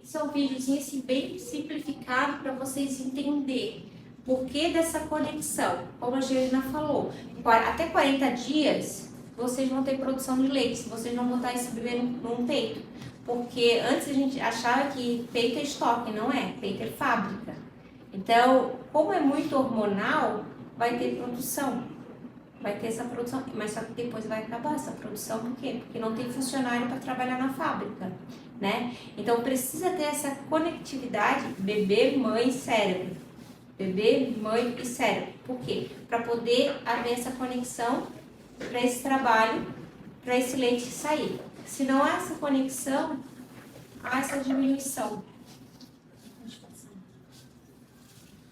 São vídeos assim, bem simplificados para vocês entenderem por que dessa conexão. Como a Angelina falou, até 40 dias vocês vão ter produção de leite, se vocês não botar esse bebê num peito. Porque antes a gente achava que peito é estoque, não é? Peito é fábrica. Então, como é muito hormonal, vai ter produção. Vai ter essa produção, mas só que depois vai acabar essa produção, por quê? Porque não tem funcionário para trabalhar na fábrica, né? Então precisa ter essa conectividade bebê, mãe, cérebro. Bebê, mãe e cérebro. Por quê? Para poder haver essa conexão para esse trabalho, para esse leite sair. Se não há essa conexão, há essa diminuição.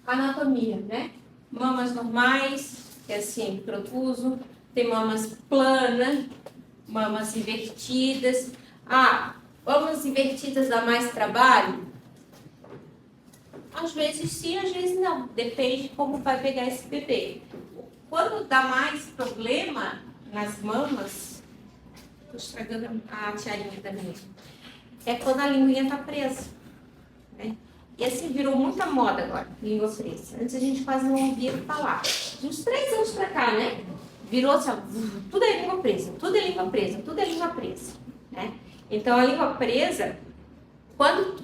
Anatomia, né? Mamas normais, que é assim, protuso, tem mamas planas, mamas invertidas. Mamas invertidas dá mais trabalho? Às vezes sim, às vezes não. Depende de como vai pegar esse bebê. Quando dá mais problema nas mamas, estou estragando a tiarinha da minha. é quando a linguinha está presa, né? E assim, virou muita moda agora, língua presa. Antes a gente quase não ouvia falar. De uns 3 anos pra cá, né? Virou assim, ó, tudo é língua presa, tudo é língua presa, tudo é língua presa, né? Então, a língua presa,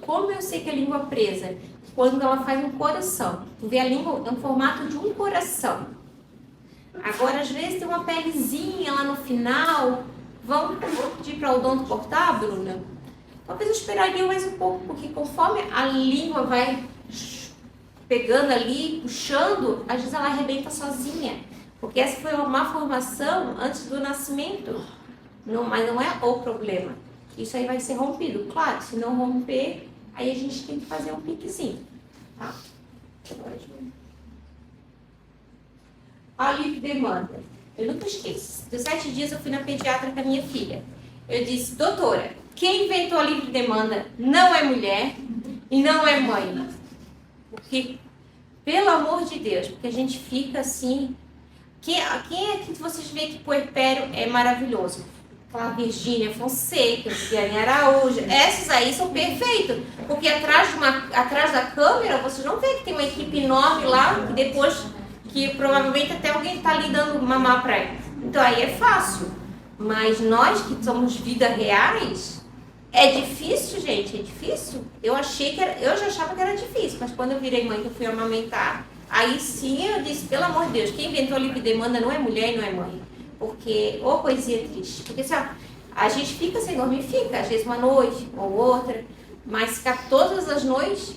como eu sei que é língua presa? Quando ela faz um coração. Tu vê a língua é um formato de um coração. Agora, às vezes, tem uma pelezinha lá no final. Vou pedir para o odonto cortar, Bruna? Talvez eu esperaria mais um pouco, porque conforme a língua vai pegando ali, puxando, às vezes ela arrebenta sozinha. Porque essa foi uma má formação antes do nascimento. Mas não é o problema. Isso aí vai ser rompido. Claro, se não romper, aí a gente tem que fazer um piquezinho. Tá? A livre demanda. Eu nunca esqueço. De 7 dias eu fui na pediatra com a minha filha. Eu disse, doutora, quem inventou a livre demanda não é mulher e não é mãe. Porque, pelo amor de Deus, porque a gente fica assim... Quem é que vocês veem que puerpério é maravilhoso? Aquela Virgínia Fonseca, Viviane Araújo, essas aí são perfeitas. Porque atrás da câmera, vocês não vê que tem uma equipe enorme lá, que depois... que provavelmente até alguém está ali dando mamar para ela. Então aí é fácil. Mas nós que somos vidas reais, é difícil, gente, é difícil. Eu já achava que era difícil, mas quando eu virei mãe, que eu fui amamentar, aí sim eu disse, pelo amor de Deus, quem inventou a livre demanda não é mulher e não é mãe. Porque, ô coisinha triste. Porque assim, ó, a gente fica sem dormir, fica, às vezes uma noite ou outra, mas ficar todas as noites,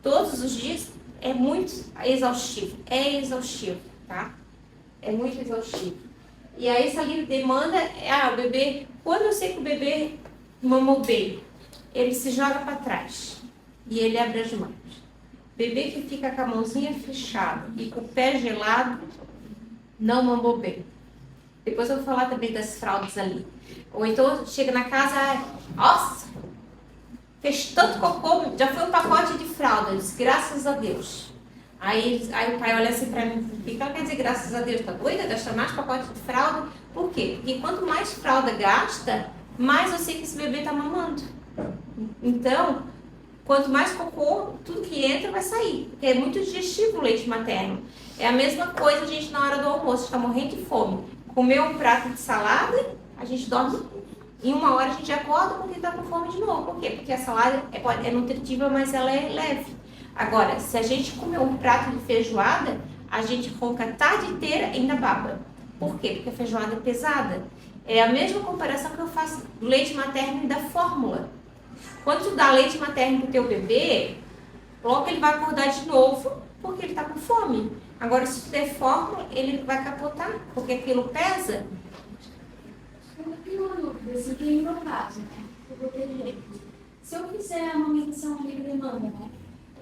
todos os dias, é muito exaustivo, tá? É muito exaustivo. E aí essa livre demanda o bebê, quando eu sei que o bebê mamou bem, ele se joga para trás e ele abre as mãos. Bebê que fica com a mãozinha fechada e com o pé gelado, não mamou bem. Depois eu vou falar também das fraldas ali. Ou então chega na casa, nossa, fez tanto cocô, já foi um pacote de fraldas, graças a Deus. Aí o pai olha assim pra mim, o que ela quer dizer graças a Deus? Tá doida? Gasta mais pacote de fralda? Por quê? Porque quanto mais fralda gasta, mais eu sei que esse bebê tá mamando. Então, quanto mais cocô, tudo que entra vai sair. Porque é muito digestivo o leite materno. É a mesma coisa, a gente, na hora do almoço, está morrendo de fome. Comeu um prato de salada, a gente dorme. Em 1 hora a gente acorda porque está com fome de novo. Por quê? Porque a salada é nutritiva, mas ela é leve. Agora, se a gente comer um prato de feijoada, a gente ronca a tarde inteira e ainda baba. Por quê? Porque a feijoada é pesada. É a mesma comparação que eu faço do leite materno e da fórmula. Quando tu dá leite materno pro teu bebê, logo ele vai acordar de novo porque ele está com fome. Agora, se tu der fórmula, ele vai capotar, porque aquilo pesa. Eu tenho uma dúvida, assim, tem no meu caso, né? Eu vou ter jeito. Se eu fizer a amamentação livre demanda, né?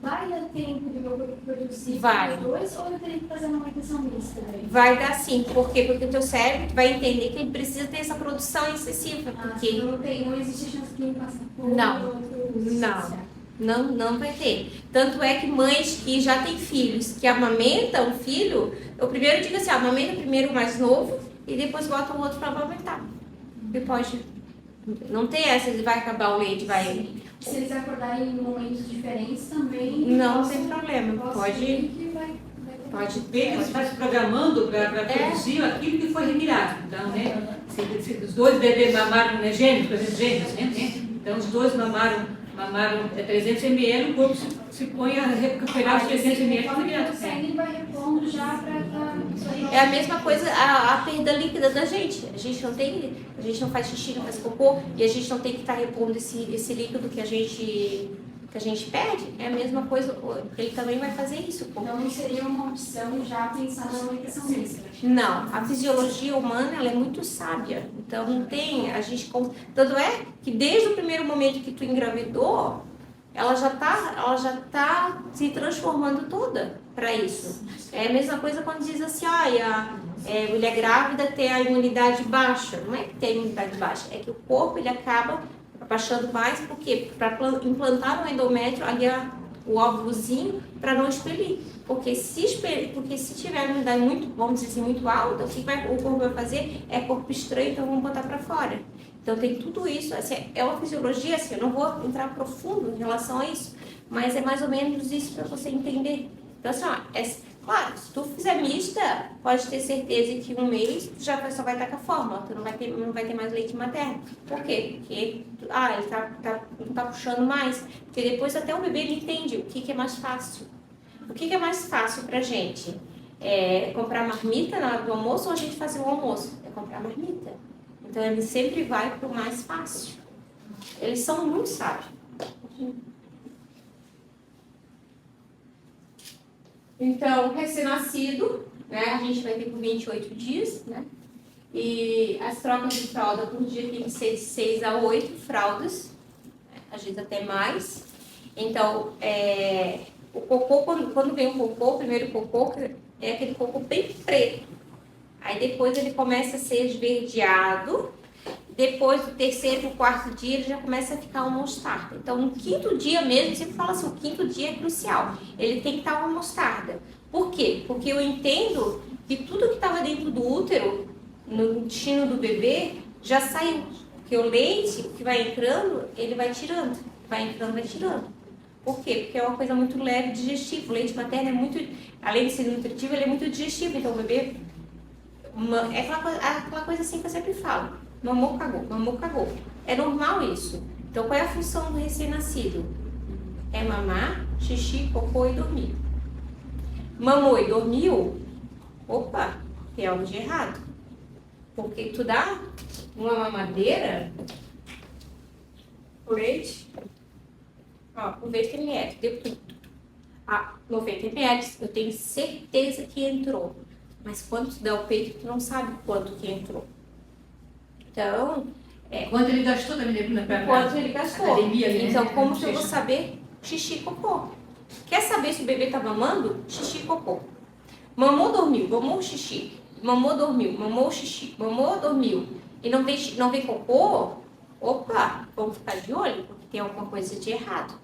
Vai dar tempo de meu corpo produzir os dois ou eu teria que fazer uma amamentação mista? Vai dar sim. Por quê? Porque o teu cérebro vai entender que ele precisa ter essa produção excessiva. Porque... não existe chance de ele passar por Não vai ter. Tanto é que mães que já têm filhos, que amamentam o filho, eu primeiro digo assim, amamenta primeiro o mais novo e depois bota o outro para amamentar. E pode... Não tem essa, ele vai acabar o leite, vai... Se eles acordarem em momentos diferentes também... Não tem problema, pode... Eles vai se programando para produzir aquilo que foi retirado. Então, né? Se os dois bebês mamaram, né, gêmeos, por exemplo, gêmeos, né? Então, os dois mamaram 300 ml, o corpo se põe a recuperar os 300 ml. O sangue vai repondo já para... É a mesma coisa a perda líquida da gente. A gente não faz xixi, não faz cocô, e a gente não tem que estar repondo esse líquido que a gente perde. É a mesma coisa, ele também vai fazer isso. Então não seria uma opção já pensar na alimentação mista? Não, a fisiologia humana ela é muito sábia. Então não tem, tanto é que desde o primeiro momento que tu engravidou, ela já tá se transformando toda para isso. É a mesma coisa quando diz assim, a mulher grávida tem a imunidade baixa. Não é que tem a imunidade baixa, é que o corpo ele acaba abaixando mais, por quê? Para implantar no endométrio ali o óvulozinho para não expelir. Porque se tiver a imunidade muito, vamos dizer assim, muito alta, o que o corpo vai fazer é corpo estranho, então vamos botar para fora. Então tem tudo isso, assim, é uma fisiologia, assim, eu não vou entrar profundo em relação a isso, mas é mais ou menos isso para você entender. Então assim, ó, claro, se tu fizer mista, pode ter certeza que um mês tu já só vai estar com a fórmula, tu não vai ter mais leite materno. Por quê? Porque ele não tá puxando mais, porque depois até o bebê ele entende o que é mais fácil. O que é mais fácil pra gente? É comprar marmita na hora do almoço ou a gente fazer o almoço? É comprar marmita. Então, ele sempre vai para o mais fácil. Eles são muito sábios. Então, recém-nascido, né, a gente vai ter por 28 dias, né? E as trocas de fralda por dia tem que ser de 6 a 8 fraldas, né, às vezes até mais. Então, o cocô, quando vem o cocô, o primeiro cocô é aquele cocô bem preto. Aí depois ele começa a ser esverdeado. Depois do terceiro e do quarto dia, ele já começa a ficar uma mostarda. Então, no quinto dia mesmo, eu sempre falo assim, o quinto dia é crucial. Ele tem que estar uma mostarda. Por quê? Porque eu entendo que tudo que estava dentro do útero, no intestino do bebê, já saiu. Porque o leite que vai entrando, ele vai tirando. Vai entrando, vai tirando. Por quê? Porque é uma coisa muito leve, digestivo. O leite materno é muito, além de ser nutritivo, ele é muito digestivo. Então, o bebê... É aquela coisa assim que eu sempre falo. Mamou, cagou. Mamou, cagou. É normal isso. Então, qual é a função do recém-nascido? É mamar, xixi, cocô e dormir. Mamou e dormiu? Opa, tem algo de errado. Porque tu dá uma mamadeira, o leite, ó, o 90 ml, deu tudo. 90 ml, eu tenho certeza que entrou. Mas quando tu dá o peito, tu não sabe quanto que entrou. Então, Quanto ele gastou também quanto ele gastou. Academia, né? Então, como que eu vou saber? Xixi e cocô. Quer saber se o bebê tá mamando? Xixi e cocô. Mamou, dormiu, mamou, xixi. Mamou, dormiu, mamou, xixi. Mamou, dormiu. E não vem cocô? Opa, vamos ficar de olho, porque tem alguma coisa de errado.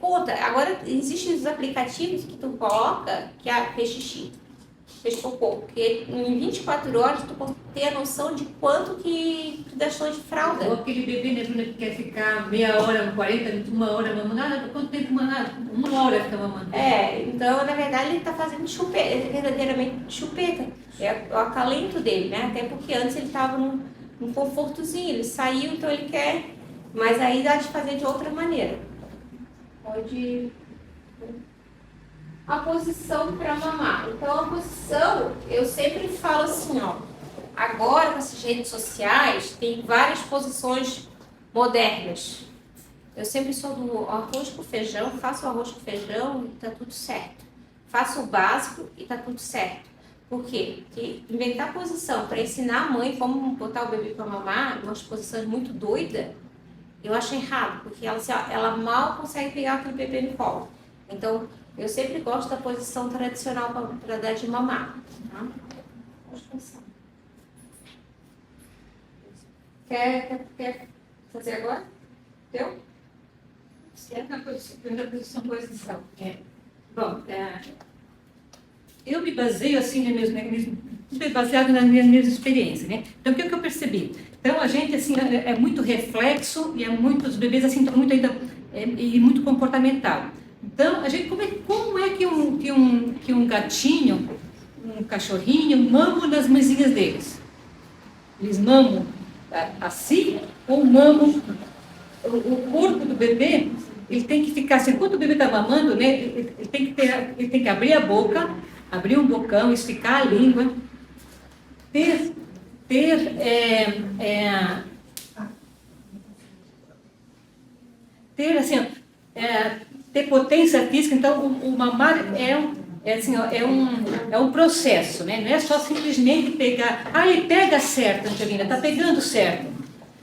Conta. Agora, existem os aplicativos que tu coloca que fez xixi, fez cocô, porque em 24 horas tu pode ter a noção de quanto que tu gastou de fralda. Ou aquele bebê, né, Bruna, que quer ficar meia hora, 40 minutos, 1 hora mamando. Quanto tempo mamando? 1 hora fica mamando. Então, na verdade, ele tá fazendo chupeta, verdadeiramente chupeta. É o acalento dele, né? Até porque antes ele tava num confortozinho, ele saiu, então ele quer... Mas aí dá de fazer de outra maneira. Pode... A posição para mamar. Então, a posição, eu sempre falo assim, ó. Agora, com essas redes sociais, tem várias posições modernas. Eu sempre sou do arroz com feijão, faço o arroz com feijão e tá tudo certo. Faço o básico e tá tudo certo. Por quê? Porque inventar posição para ensinar a mãe como botar o bebê para mamar, umas posições muito doidas, eu acho errado, porque ela mal consegue pegar aquele bebê no colo. Então, eu sempre gosto da posição tradicional para dar de mamar. Tá? Pode pensar. Quer fazer agora? Teu? Primeira posição. Bom, eu me baseio assim no meus mecanismos, baseado nas minhas experiências, né? Então, o que eu percebi? Então, a gente, assim, é muito reflexo e os bebês, assim, estão muito ainda, e muito comportamental. Então, a gente, como é que um gatinho, um cachorrinho, mamam nas mãezinhas deles? Eles mamam assim ou mamam o corpo do bebê? Ele tem que ficar assim, enquanto o bebê está mamando, né? Ele tem que abrir a boca, abrir um bocão, esticar a língua, ter potência física. Então, o mamar é um processo, né? Não é só simplesmente pegar. Ele pega certo, Angelina, está pegando certo,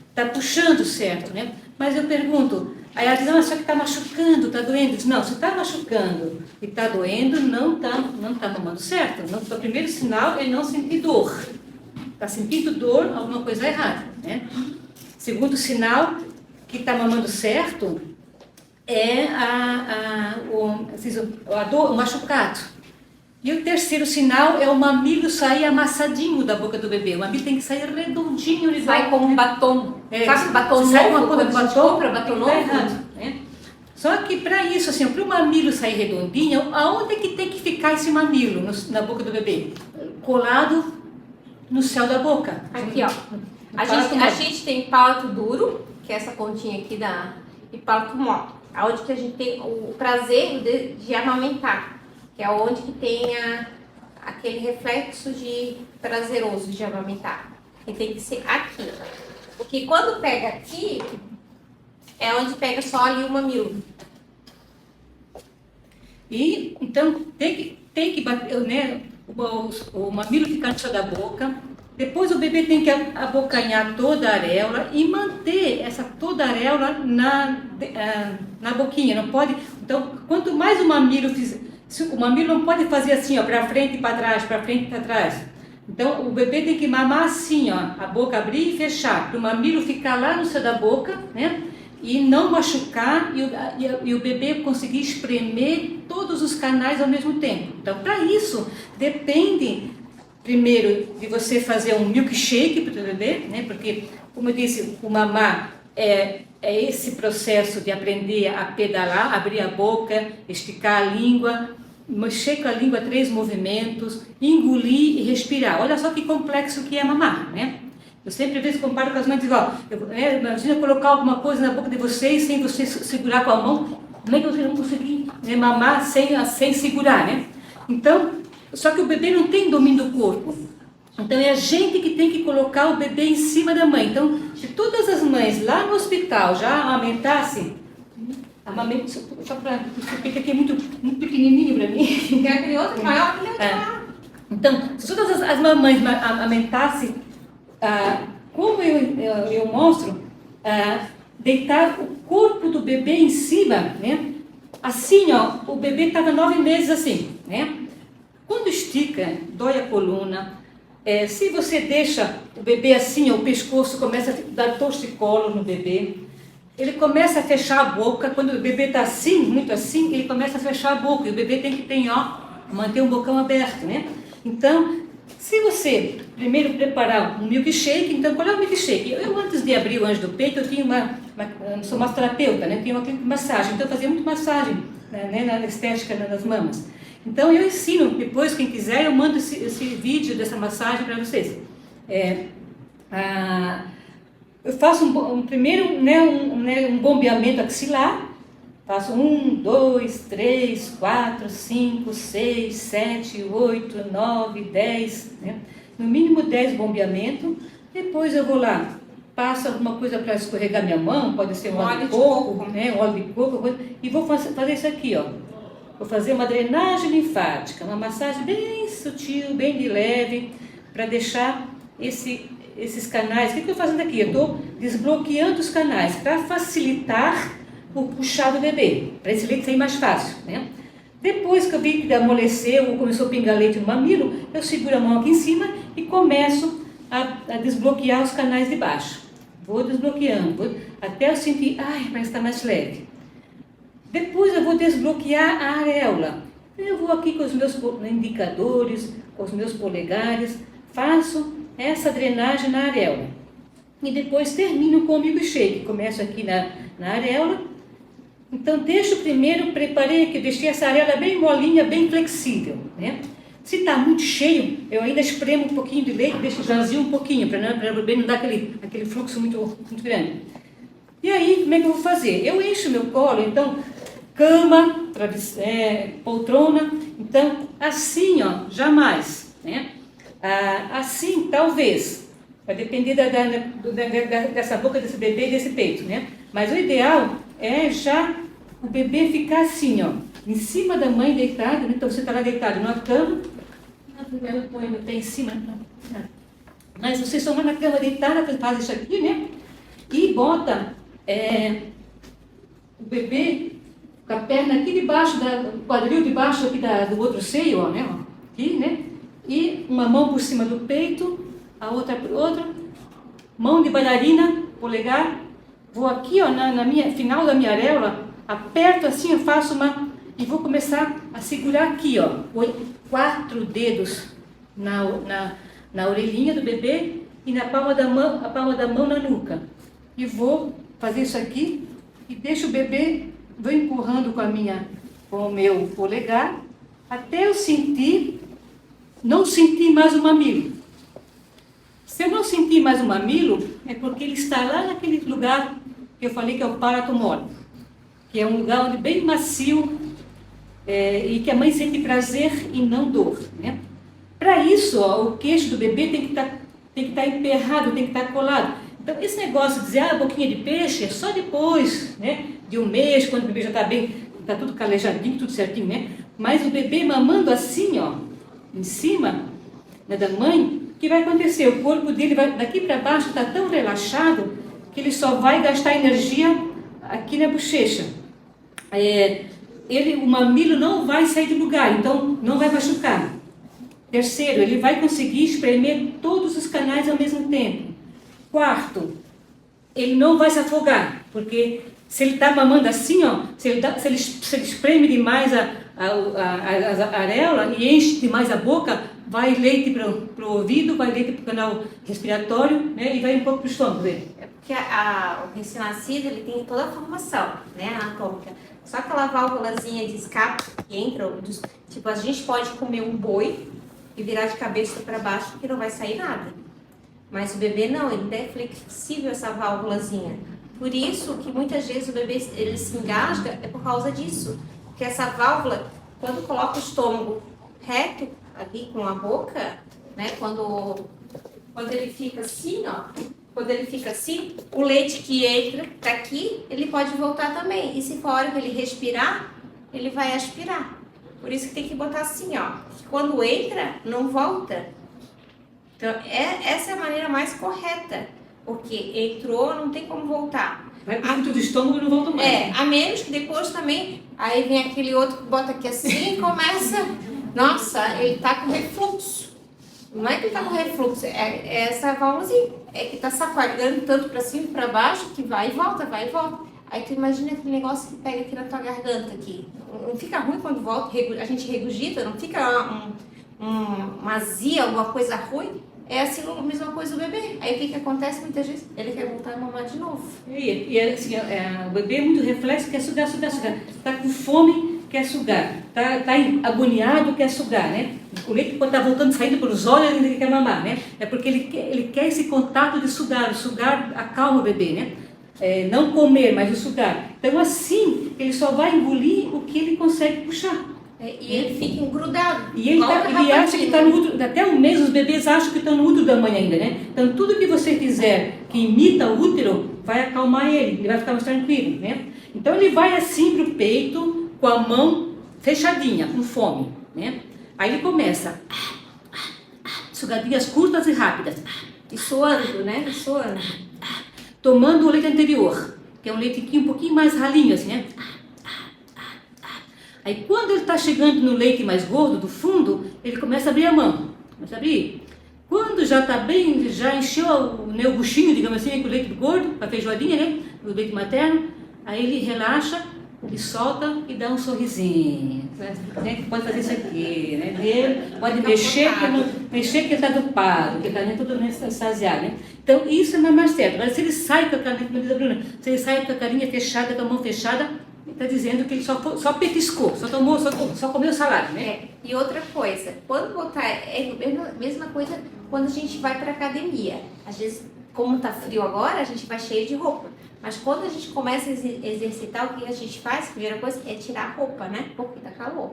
está puxando certo, né? Mas eu pergunto, aí ela diz, não, só que está machucando, está doendo. Diz, não, se está machucando e está doendo, não tá mamando certo. Não, o primeiro sinal é não sentir dor. Está sentindo dor, alguma coisa errada, né? Segundo sinal que está mamando certo é o machucado. E o terceiro sinal é o mamilo sair amassadinho da boca do bebê. O mamilo tem que sair redondinho. Sai como um batom. Sabe batom novo? Sai uma Quando a gente compra batom novo? errado, né? Só que para isso, assim, para o mamilo sair redondinho, aonde é que tem que ficar esse mamilo na boca do bebê? Colado no céu da boca. Aqui, ó. A gente tem palato duro, que é essa pontinha aqui e palato mole. Aonde que a gente tem o prazer de amamentar. Que é onde que tem aquele reflexo de prazeroso de amamentar. Que tem que ser aqui. Porque quando pega aqui, é onde pega só ali o mamilo. E então tem que bater, né, o mamilo ficar no céu da boca. Depois o bebê tem que abocanhar toda a areola e manter toda a areola na boquinha. Não pode. Então, quanto mais o mamilo fizer. O mamilo não pode fazer assim, ó, para frente e para trás, para frente e para trás. Então, o bebê tem que mamar assim, ó, a boca abrir e fechar, para o mamilo ficar lá no céu da boca, né? E não machucar e o bebê conseguir espremer todos os canais ao mesmo tempo. Então, para isso, depende, primeiro, de você fazer um milkshake para o bebê, né? Porque, como eu disse, o mamar é esse processo de aprender a pedalar, abrir a boca, esticar a língua, mexer com a língua 3 movimentos, engolir e respirar. Olha só que complexo que é mamar, né? Eu sempre às vezes comparo com as mães e digo, ó, imagina colocar alguma coisa na boca de vocês sem você segurar com a mão, como é que vocês vão conseguir, né, mamar sem segurar, né? Então, só que o bebê não tem domínio do corpo. Então é a gente que tem que colocar o bebê em cima da mãe. Então, se todas as mães lá no hospital já amamentassem, só para porque aqui é muito pequenininho para mim. Tem aquele outro maior que Então, se todas as mamães amamentassem, como eu mostro, deitar o corpo do bebê em cima, né? Assim, ó, o bebê estava 9 meses assim, né? Quando estica, dói a coluna. Se você deixa o bebê assim, ó, o pescoço começa a dar torcicolo no bebê. Ele começa a fechar a boca. Quando o bebê está assim, muito assim, ele começa a fechar a boca. E o bebê tem que manter o bocão aberto, né? Então, se você primeiro preparar um milkshake, então qual é o milkshake? Eu antes de abrir o anjo do peito, eu tinha sou massoterapeuta, né? Tinha uma clínica de massagem, então eu fazia muito massagem, né, na estética das mamas. Então eu ensino, depois quem quiser eu mando esse vídeo dessa massagem para vocês. Eu faço primeiro, né, um bombeamento axilar. Faço 1, 2, 3, 4, 5, 6, 7, 8, 9, 10, né? No mínimo 10 bombeamentos. Depois eu vou lá, passo alguma coisa para escorregar minha mão, pode ser um óleo de coco, né? Um óleo de coco, e vou fazer isso aqui, ó. Vou fazer uma drenagem linfática, uma massagem bem sutil, bem de leve, para deixar esses canais. O que eu estou fazendo aqui? Eu estou desbloqueando os canais para facilitar o puxar do bebê, para esse leite sair mais fácil, né? Depois que eu vi que amoleceu ou começou a pingar leite no mamilo, eu seguro a mão aqui em cima e começo a desbloquear os canais de baixo. Vou desbloqueando, até eu sentir, parece que está mais leve. Depois eu vou desbloquear a areola. Eu vou aqui com os meus indicadores, com os meus polegares, faço essa drenagem na areola. E depois termino com o milkshake. Começo aqui na areola. Então, preparei aqui, deixei essa areola bem molinha, bem flexível, né? Se está muito cheio, eu ainda espremo um pouquinho de leite, deixo esvazio um pouquinho, para o bebê não dar aquele fluxo muito grande. E aí, como é que eu vou fazer? Eu encho meu colo, então, cama, poltrona, então, assim, ó, jamais, né? Assim, talvez, vai depender dessa boca desse bebê e desse peito, né? Mas o ideal é já o bebê ficar assim, ó, em cima da mãe deitado, né? Então você está lá deitado numa cama, eu ponho o pé em cima, mas vocês estão lá na cama deitada, faz isso aqui, né? E bota o bebê com a perna aqui debaixo, o quadril debaixo aqui do outro seio, ó, né? Aqui, né? E uma mão por cima do peito, a outra por outra, mão de bailarina, polegar. Vou aqui, ó, final da minha areola, aperto assim, eu faço E vou começar a segurar aqui, ó, põe 4 dedos na orelhinha do bebê e na palma da mão na nuca. E vou fazer isso aqui e deixo o bebê, vou empurrando com o meu polegar até eu não sentir mais o mamilo. Se eu não sentir mais o mamilo, é porque ele está lá naquele lugar que eu falei que é o palato mole, que é um lugar onde bem macio e que a mãe sente prazer e não dor, né? Para isso, ó, o queixo do bebê tem que estar emperrado, tem que estar colado. Então, esse negócio de dizer, boquinha de peixe, é só depois, né, de um mês, quando o bebê já está bem, está tudo calejadinho, tudo certinho, né? Mas o bebê mamando assim, ó, em cima, né, da mãe, o que vai acontecer? O corpo dele vai daqui para baixo, está tão relaxado que ele só vai gastar energia aqui na bochecha. O mamilo não vai sair do lugar, então não vai machucar. Terceiro, ele vai conseguir espremer todos os canais ao mesmo tempo. Quarto, ele não vai se afogar, porque se ele está mamando assim, ó, se ele espreme demais a areola e enche demais a boca, vai leite para o ouvido, vai leite para o canal respiratório, né, e vai um pouco para o estômago dele. É porque o recém-nascido ele tem toda a formação, né, anatômica. Só aquela válvulazinha de escape que entra, tipo, a gente pode comer um boi e virar de cabeça para baixo que não vai sair nada. Mas o bebê não, ele é flexível essa válvulazinha. Por isso que muitas vezes o bebê ele se engasga, é por causa disso. Porque essa válvula, quando coloca o estômago reto ali com a boca, né, quando ele fica assim, ó, quando ele fica assim, o leite que entra daqui, ele pode voltar também. E se for a hora que ele respirar, ele vai aspirar. Por isso que tem que botar assim, ó. Quando entra, não volta. Então, essa é a maneira mais correta. Porque entrou, não tem como voltar. Vai para dentro do estômago e não volta mais. A menos que depois também, aí vem aquele outro que bota aqui assim e começa... Nossa, ele tá com refluxo. Não é que ele tá com refluxo, é essa válvulazinha. É que tá sacudindo tanto para cima e para baixo que vai e volta, vai e volta. Aí tu imagina aquele negócio que pega aqui na tua garganta aqui. Não fica ruim quando volta, a gente regurgita, não fica uma azia, alguma coisa ruim. É assim a mesma coisa do bebê. Aí o que acontece muitas vezes? Ele quer voltar a mamar de novo. E assim, o bebê é muito reflexo, quer sugar. Está com fome, quer sugar. Está agoniado, quer sugar, né? O leite quando está voltando, saindo pelos olhos, ele quer mamar, né? É porque ele quer esse contato de sugar. O sugar acalma o bebê, né? Não comer, mas o sugar. Então assim, ele só vai engolir o que ele consegue puxar. E ele fica engrudado. E ele acha que está no útero, até um mês os bebês acham que estão no útero da mãe ainda, né? Então tudo que você fizer que imita o útero, vai acalmar ele vai ficar mais tranquilo, né? Então ele vai assim para o peito, com a mão fechadinha, com fome, né? Aí ele começa, sugadinhas curtas e rápidas. E suando, né? Suando. Tomando o leite anterior, que é um leite um pouquinho mais ralinho, assim, né? Aí quando ele está chegando no leite mais gordo, do fundo, ele começa a abrir a mão. Começa a abrir. Quando já está bem, já encheu o buchinho, digamos assim, com o leite gordo, a feijoadinha, né? O leite materno, aí ele relaxa, ele solta e dá um sorrisinho. Né? Pode fazer isso aqui, né? Pode mexer que ele está dopado, que ele está todo extasiado, né? Então isso não é mais certo. Agora se ele sai com a carinha, como diz a Bruna, se ele sai com a carinha fechada, com a mão fechada, está dizendo que ele só petiscou, só comeu salada, né? E outra coisa, quando botar, a mesma coisa quando a gente vai para academia. Às vezes, como tá frio agora, a gente vai cheio de roupa. Mas quando a gente começa a exercitar, o que a gente faz? A primeira coisa é tirar a roupa, né? Porque tá calor.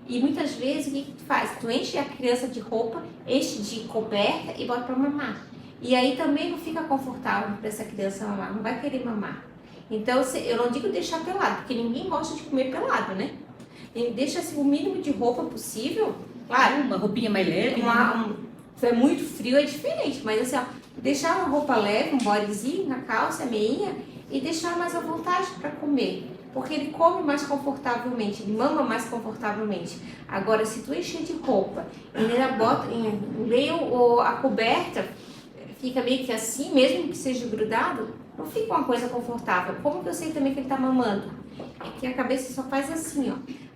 E muitas vezes, o que tu faz? Tu enche a criança de roupa, enche de coberta e bota para mamar. E aí também não fica confortável para essa criança mamar, não vai querer mamar. Então, eu não digo deixar pelado, porque ninguém gosta de comer pelado, né? Deixa assim, o mínimo de roupa possível. Claro, uma roupinha mais leve. Se é muito frio, é diferente. Mas assim, ó, deixar uma roupa leve, um bodyzinho, na calça, a meinha, e deixar mais à vontade para comer. Porque ele come mais confortavelmente, ele mama mais confortavelmente. Agora, se tu encher de roupa e ainda bota, meio a coberta, fica meio que assim, mesmo que seja grudado, não fica uma coisa confortável. Como que eu sei também que ele tá mamando? É que a cabeça só faz assim, ó.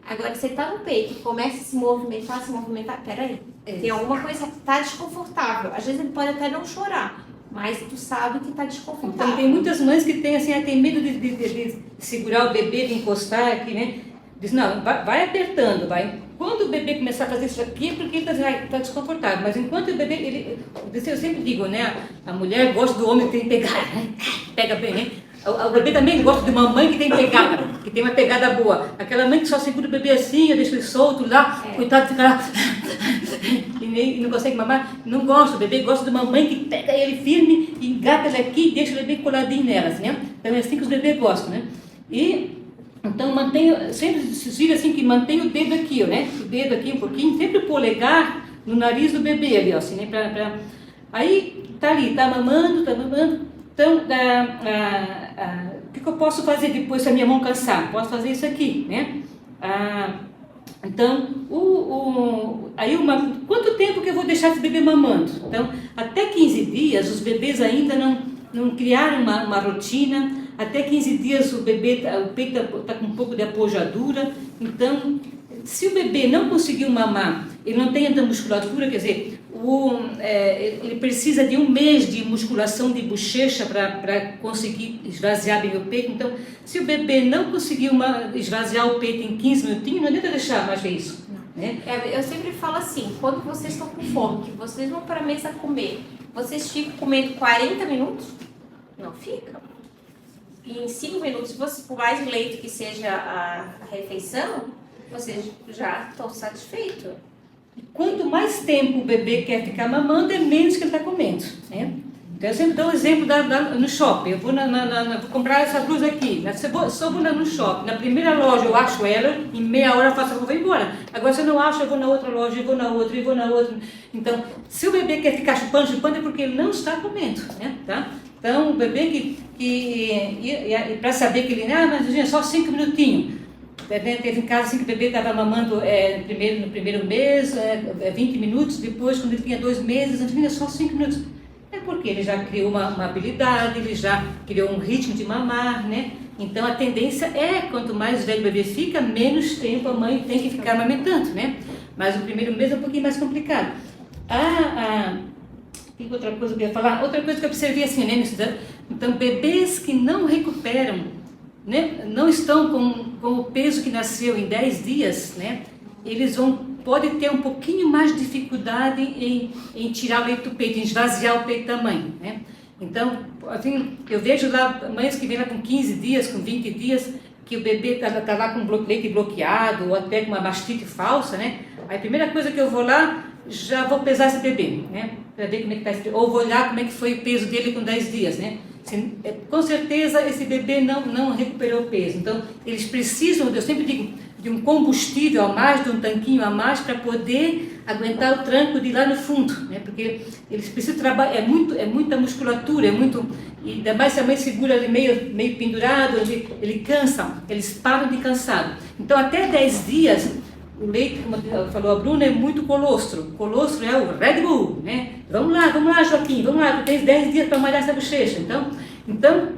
Agora, você tá no peito e começa a se movimentar, peraí, tem alguma coisa que tá desconfortável. Às vezes ele pode até não chorar, mas tu sabe que tá desconfortável. Então, tem muitas mães que têm, assim, tem medo de segurar o bebê, de encostar aqui, né? Diz, não, vai apertando, vai. Quando o bebê começar a fazer isso aqui, é porque ele está desconfortável. Mas enquanto o bebê, eu sempre digo, né? A mulher gosta do homem que tem pegada, né? Pega bem, né? O bebê também gosta de uma mãe que tem pegada, que tem uma pegada boa. Aquela mãe que só segura o bebê assim, deixa ele solto lá, coitado, fica lá e não consegue mamar. Não gosta, o bebê gosta de uma mãe que pega ele firme, engata ele aqui e deixa o bebê coladinho nelas, né? Então é assim que os bebês gostam, né? Então mantenha, sempre se diga assim que mantenha o dedo aqui, ó, né? O dedo aqui um pouquinho, sempre o polegar no nariz do bebê ali, ó, assim, né? Aí tá ali, tá mamando. Então, o que eu posso fazer depois se a minha mão cansar? Posso fazer isso aqui, né? Então, quanto tempo que eu vou deixar esse bebê mamando? Então, até 15 dias, os bebês ainda não criaram uma rotina. Até 15 dias o peito está com um pouco de apojadura. Então, se o bebê não conseguiu mamar, ele não tem tanta musculatura, quer dizer, ele precisa de 1 mês de musculação de bochecha para conseguir esvaziar bem o peito. Então, se o bebê não conseguiu esvaziar o peito em 15 minutinhos, não adianta deixar mais que isso. Né? Eu sempre falo assim, quando vocês estão com fome, que vocês vão para a mesa comer, vocês ficam comendo 40 minutos? Não fica. E em 5 minutos, por mais leito que seja a refeição, vocês já estão satisfeitos. Quanto mais tempo o bebê quer ficar mamando, é menos que ele está comendo, né? Então eu sempre dou um exemplo no shopping. Eu vou vou comprar essa blusa aqui. Só vou no shopping. Na primeira loja eu acho ela, em meia hora eu faço a roupa e vou embora. Agora se eu não acho, eu vou na outra loja, eu vou na outra, e vou na outra. Então, se o bebê quer ficar chupando, é porque ele não está comendo, né? Tá? Então, o bebê para saber que ele, mas gente, só 5 minutinhos. Teve em casa assim que o bebê estava mamando no primeiro mês, 20 minutos, depois quando ele tinha 2 meses, é só 5 minutos. É porque ele já criou uma habilidade, ele já criou um ritmo de mamar, né? Então a tendência quanto mais velho o bebê fica, menos tempo a mãe tem que ficar amamentando, né? Mas o primeiro mês é um pouquinho mais complicado. Tem outra coisa que eu ia falar? Outra coisa que eu observei assim, né? Então, bebês que não recuperam, né? Não estão com o peso que nasceu em 10 dias, né? Eles podem ter um pouquinho mais de dificuldade em tirar o leite do peito, em esvaziar o peito da mãe, né? Então, assim, eu vejo lá mães que vêm lá com 15 dias, com 20 dias, que o bebê está lá com leite bloqueado ou até com uma mastite falsa, né? Aí a primeira coisa que eu vou lá, já vou pesar esse bebê, né? Para ver como é que está, ou vou olhar como é que foi o peso dele com 10 dias, né? Com certeza esse bebê não recuperou o peso. Então, eles precisam, eu sempre digo, de um combustível a mais, de um tanquinho a mais, para poder aguentar o tranco de ir lá no fundo, né? Porque eles precisam trabalhar, é muita musculatura, e ainda mais se a mãe segura ele meio pendurado, ele cansa, eles param de cansado. Então, até 10 dias, o leite, como falou a Bruna, é muito colostro. Colostro é o Red Bull, né? Vamos lá, Joaquim, vamos lá, tu tens 10 dias para malhar essa bochecha. Então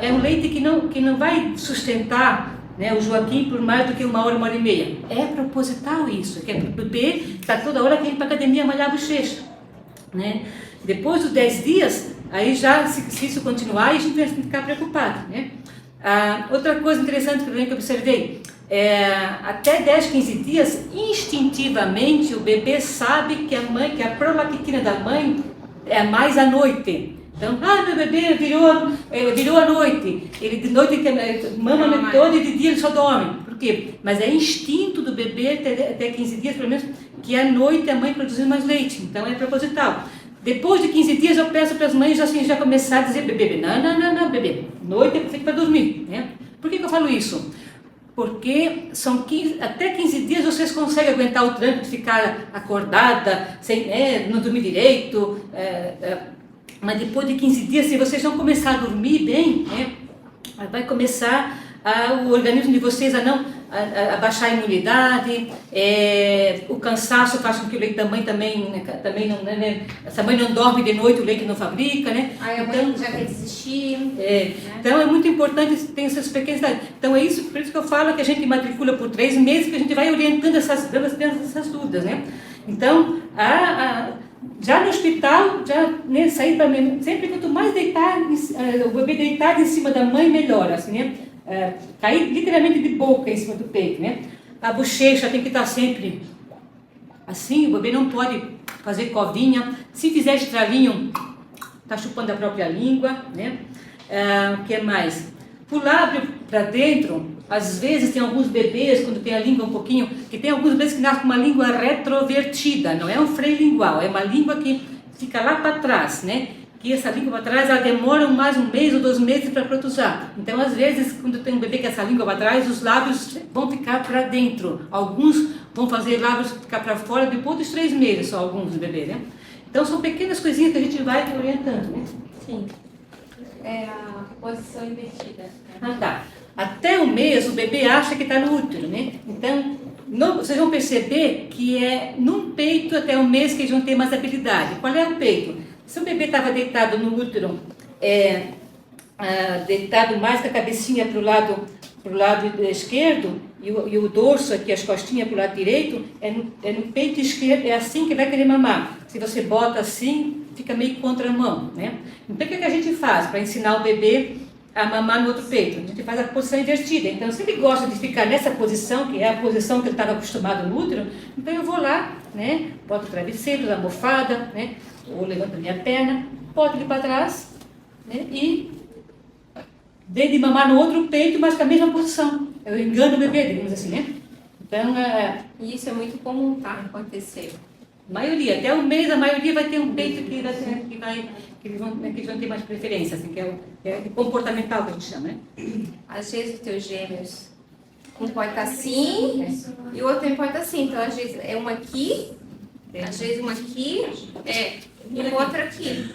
é um leite que não vai sustentar, né, o Joaquim por mais do que 1 hora, 1 hora e meia. É proposital isso, que o bebê está toda hora querendo ir para a academia malhar a bochecha, né? Depois dos 10 dias, aí já, se isso continuar, a gente vai ficar preocupado, né? Outra coisa interessante que eu observei, até 10, 15 dias, instintivamente o bebê sabe que a prolactina da mãe é mais à noite. Então, meu bebê virou à noite. Ele de noite mama todo e de dia ele só dorme. Por quê? Mas é instinto do bebê até 15 dias, pelo menos, que à noite a mãe produzindo mais leite. Então é proposital. Depois de 15 dias eu peço para as mães já começar a dizer, bebê, não, bebê, noite é feito para dormir, né? Por que eu falo isso? Porque até 15 dias vocês conseguem aguentar o tranco de ficar acordada, sem não dormir direito, mas depois de 15 dias, se vocês não começar a dormir bem, né, vai começar o organismo de vocês a a baixar a imunidade, o cansaço faz com que o leite da mãe também não, né? Essa mãe não dorme de noite, o leite não fabrica, né? Aí a mãe já quer desistir. Né? Então é muito importante ter essas pequenas. Então é isso, por isso que eu falo que a gente matricula por 3 meses, que a gente vai orientando essas dúvidas, né? Então, já no hospital, né, sair para sempre quanto mais deitar, o bebê deitado em cima da mãe, melhor, assim, né? Cair literalmente de boca em cima do peito, né? A bochecha tem que estar sempre assim, o bebê não pode fazer covinha. Se fizer estralinho, está chupando a própria língua, né? O que mais? Pular para dentro, às vezes tem alguns bebês, quando tem a língua um pouquinho, que tem alguns bebês que nascem com uma língua retrovertida, não é um freio lingual, é uma língua que fica lá para trás, né? Que essa língua para trás, ela demora mais 1 mês ou 2 meses para protuzar. Então, às vezes, quando tem um bebê com essa língua para trás, os lábios vão ficar para dentro. Alguns vão fazer lábios ficar para fora depois dos 3 meses, só alguns bebês, né? Então, são pequenas coisinhas que a gente vai orientando, né? Sim. É a posição invertida. Tá. Até 1 mês, o bebê acha que está no útero, né? Então, vocês vão perceber que é num peito até 1 mês que eles vão ter mais habilidade. Qual é o peito? Se o bebê estava deitado no útero, deitado mais com a cabecinha para o lado esquerdo e o dorso aqui, as costinhas para o lado direito, é no peito esquerdo, é assim que vai querer mamar. Se você bota assim, fica meio contramão, né? Então, o que a gente faz para ensinar o bebê a mamar no outro peito? A gente faz a posição invertida. Então, se ele gosta de ficar nessa posição, que é a posição que ele estava acostumado no útero, então eu vou lá, né? Boto o travesseiro, a almofada, né? Ou levanto a minha perna, boto ele para trás, né? E dei de mamar no outro peito, mas com a mesma posição. Eu engano o bebê, digamos assim, né? Então, E isso é muito comum, tá? Acontecer. maioria, até 1 mês, a maioria vai ter um peito que eles vão ter mais preferência, assim, que é o comportamental que a gente chama, né? Às vezes os teus gêmeos, um pode estar assim e o outro também pode estar assim. Então, às vezes é uma aqui, às vezes uma aqui, e outra aqui.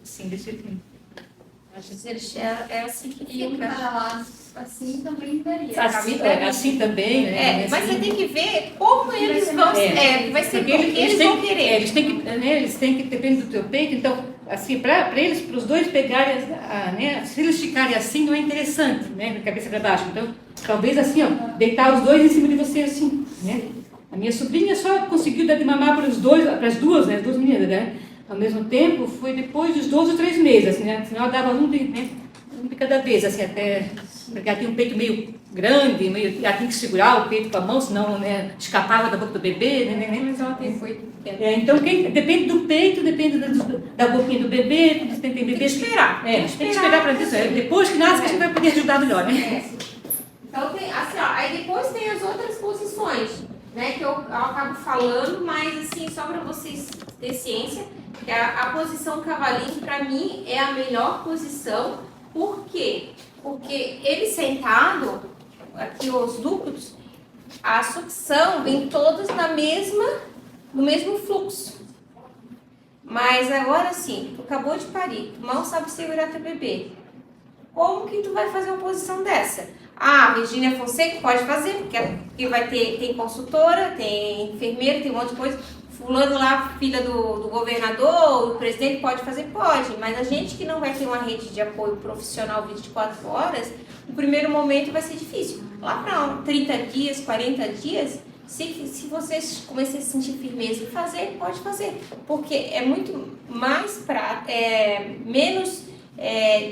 Sim, desse jeito. Às vezes é assim que E um fica. para lá assim também daria. Assim também, né? Mas assim, você tem que ver como eles vão. Vai ser porque eles vão querer. Eles têm que, depende do teu peito, então, assim, para eles, para os dois pegarem, né? Se eles ficarem assim, não é interessante, né? Da cabeça para baixo. Então, talvez assim, ó, deitar os dois em cima de você, assim, né? A minha sobrinha só conseguiu dar de mamar para as duas, né? As 2 meninas, né? Ao mesmo tempo, foi depois dos 2 ou 3 meses, assim, né? Senão ela dava um de cada vez, assim, até... Porque ela tinha um peito meio grande, ela tinha que segurar o peito com a mão, senão, né, escapava da boca do bebê, né? Mas ela tem foi. Então, depende do peito, depende da boquinha do bebê, tem bebês que esperar. Tem que esperar para isso. Depois que nasce, que a gente vai poder ajudar melhor, né? Então, tem, assim, ó, aí depois tem as outras posições, né, que eu acabo falando, mas assim, só para vocês terem ciência, que a posição cavalinho, para mim, é a melhor posição. Por quê? Porque ele sentado, aqui os dúcteos, a sucção vem todos no mesmo fluxo. Mas agora sim, tu acabou de parir, tu mal sabe segurar teu bebê. Como que tu vai fazer uma posição dessa? A Virgínia Fonseca pode fazer, porque tem consultora, tem enfermeira, tem um monte de coisa. Fulano lá, filha do governador, do presidente, pode fazer? Pode. Mas a gente que não vai ter uma rede de apoio profissional 24 horas, no primeiro momento vai ser difícil. Lá para 30 dias, 40 dias, se vocês começarem a sentir firmeza em fazer, pode fazer. Porque é muito mais menos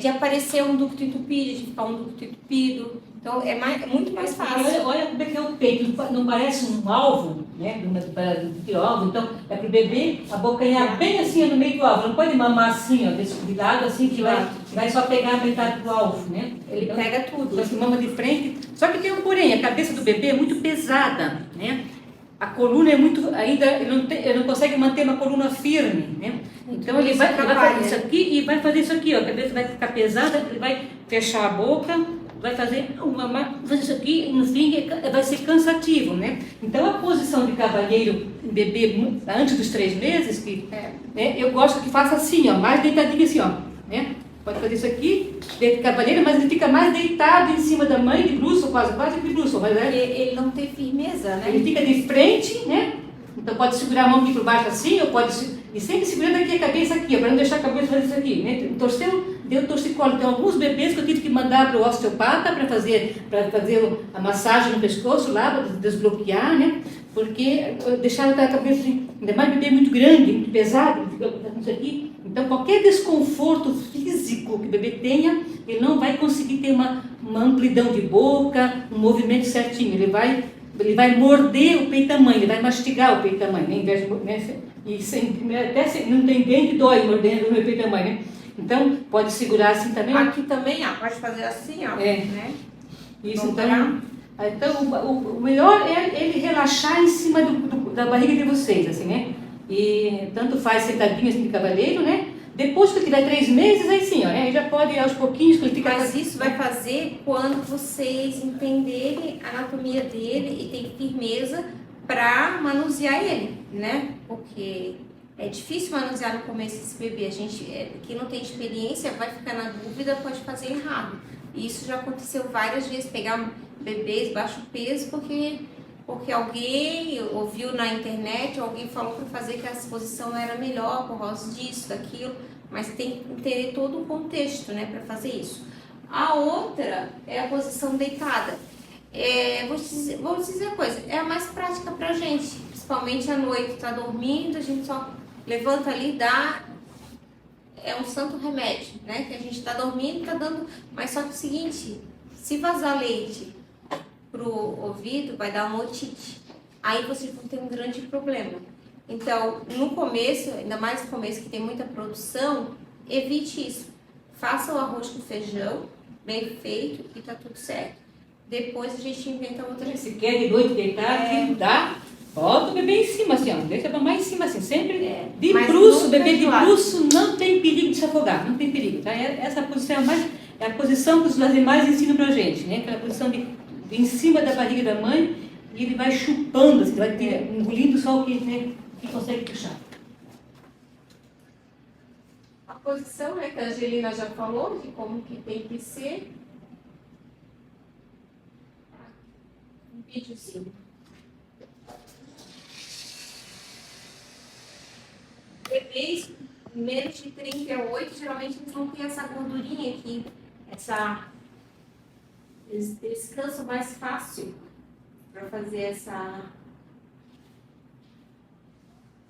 de aparecer um ducto entupido, de ficar um ducto entupido. Então, é muito mais fácil. Olha como é que é o peito, não parece um alvo, né? De alvo. Então, é para o bebê abocanhar bem assim no meio do alvo. Não pode mamar assim, ó, de lado, assim, que vai só pegar a metade do alvo, né? Ele pega tudo. Então, se mama de frente. Só que tem um porém, a cabeça do bebê é muito pesada, né? A coluna é muito, ainda, ele não consegue manter uma coluna firme, né? Então, ele vai fazer isso aqui e vai fazer isso aqui, ó. A cabeça vai ficar pesada, ele vai fechar a boca, vai fazer isso aqui e no fim vai ser cansativo, né? Então a posição de cavalheiro em bebê antes dos 3 meses, né, eu gosto que faça assim, ó, mais deitadinho assim, ó, né? Pode fazer isso aqui de cavaleiro, mas ele fica mais deitado em cima da mãe, de bruços, quase de bruços, mas Porque ele não tem firmeza, né? ele fica de frente, né? Então pode segurar a mão aqui por baixo assim, ou pode e sempre segurando aqui a cabeça aqui, para não deixar a cabeça fazer isso aqui, né? Deu torcicolo. Tem alguns bebês que eu tive que mandar para o osteopata para fazer a massagem no pescoço lá, para desbloquear, né? Porque deixaram a cabeça assim, ainda mais bebê muito grande, muito pesado, fica isso aqui. Então qualquer desconforto físico que o bebê tenha, ele não vai conseguir ter uma amplidão de boca, um movimento certinho. Ele vai morder o peito da mãe, ele vai mastigar o peito da mãe, né? Em vez de, né? Até não tem dente, dói mordendo o peito da mãe, né? Então, pode segurar assim também. Aqui também, ó, pode fazer assim, ó. Né? Isso, Vamos então o melhor é ele relaxar em cima da barriga de vocês, assim, né? E tanto faz sentadinho assim de cavaleiro, né? Depois que ele tiver 3 meses, aí sim, ó, né? Ele já pode aos pouquinhos, que ele fica... Mas isso vai fazer quando vocês entenderem a anatomia dele e tem firmeza para manusear ele, né? Porque é difícil manusear no começo esse bebê. A gente, quem não tem experiência, vai ficar na dúvida, pode fazer errado. E isso já aconteceu várias vezes, pegar bebês baixo peso porque alguém ouviu na internet, alguém falou para fazer que a exposição era melhor por causa disso, daquilo, mas tem que entender todo o contexto, né, para fazer isso. A outra é a posição deitada. Vou dizer uma coisa, é a mais prática pra gente, principalmente à noite, tá dormindo, a gente só levanta ali e dá, é um santo remédio, né, que a gente tá dormindo, tá dando, mas só que é o seguinte, se vazar leite pro ouvido, vai dar uma otite, aí vocês vão ter um grande problema. Então, no começo, ainda mais no começo que tem muita produção, evite isso, faça o arroz com feijão, bem feito e tá tudo certo. Depois a gente inventa outra receita. Se quer de noite deitar, dá, bota o bebê em cima, assim, ó. Deixa a mamãe em cima, assim, sempre de bruço, bebê de bruço, não tem perigo de se afogar, não tem perigo, tá? Essa posição é a posição que os animais ensinam pra gente, né? Aquela posição de em cima da barriga da mãe, e ele vai chupando, assim, vai engolindo só o que, né, que consegue puxar. A posição, né, que a Angelina já falou, de como que tem que ser. Um videozinho. Bebês menos de 38, geralmente eles não têm essa gordurinha aqui, eles cansam mais fácil para fazer essa...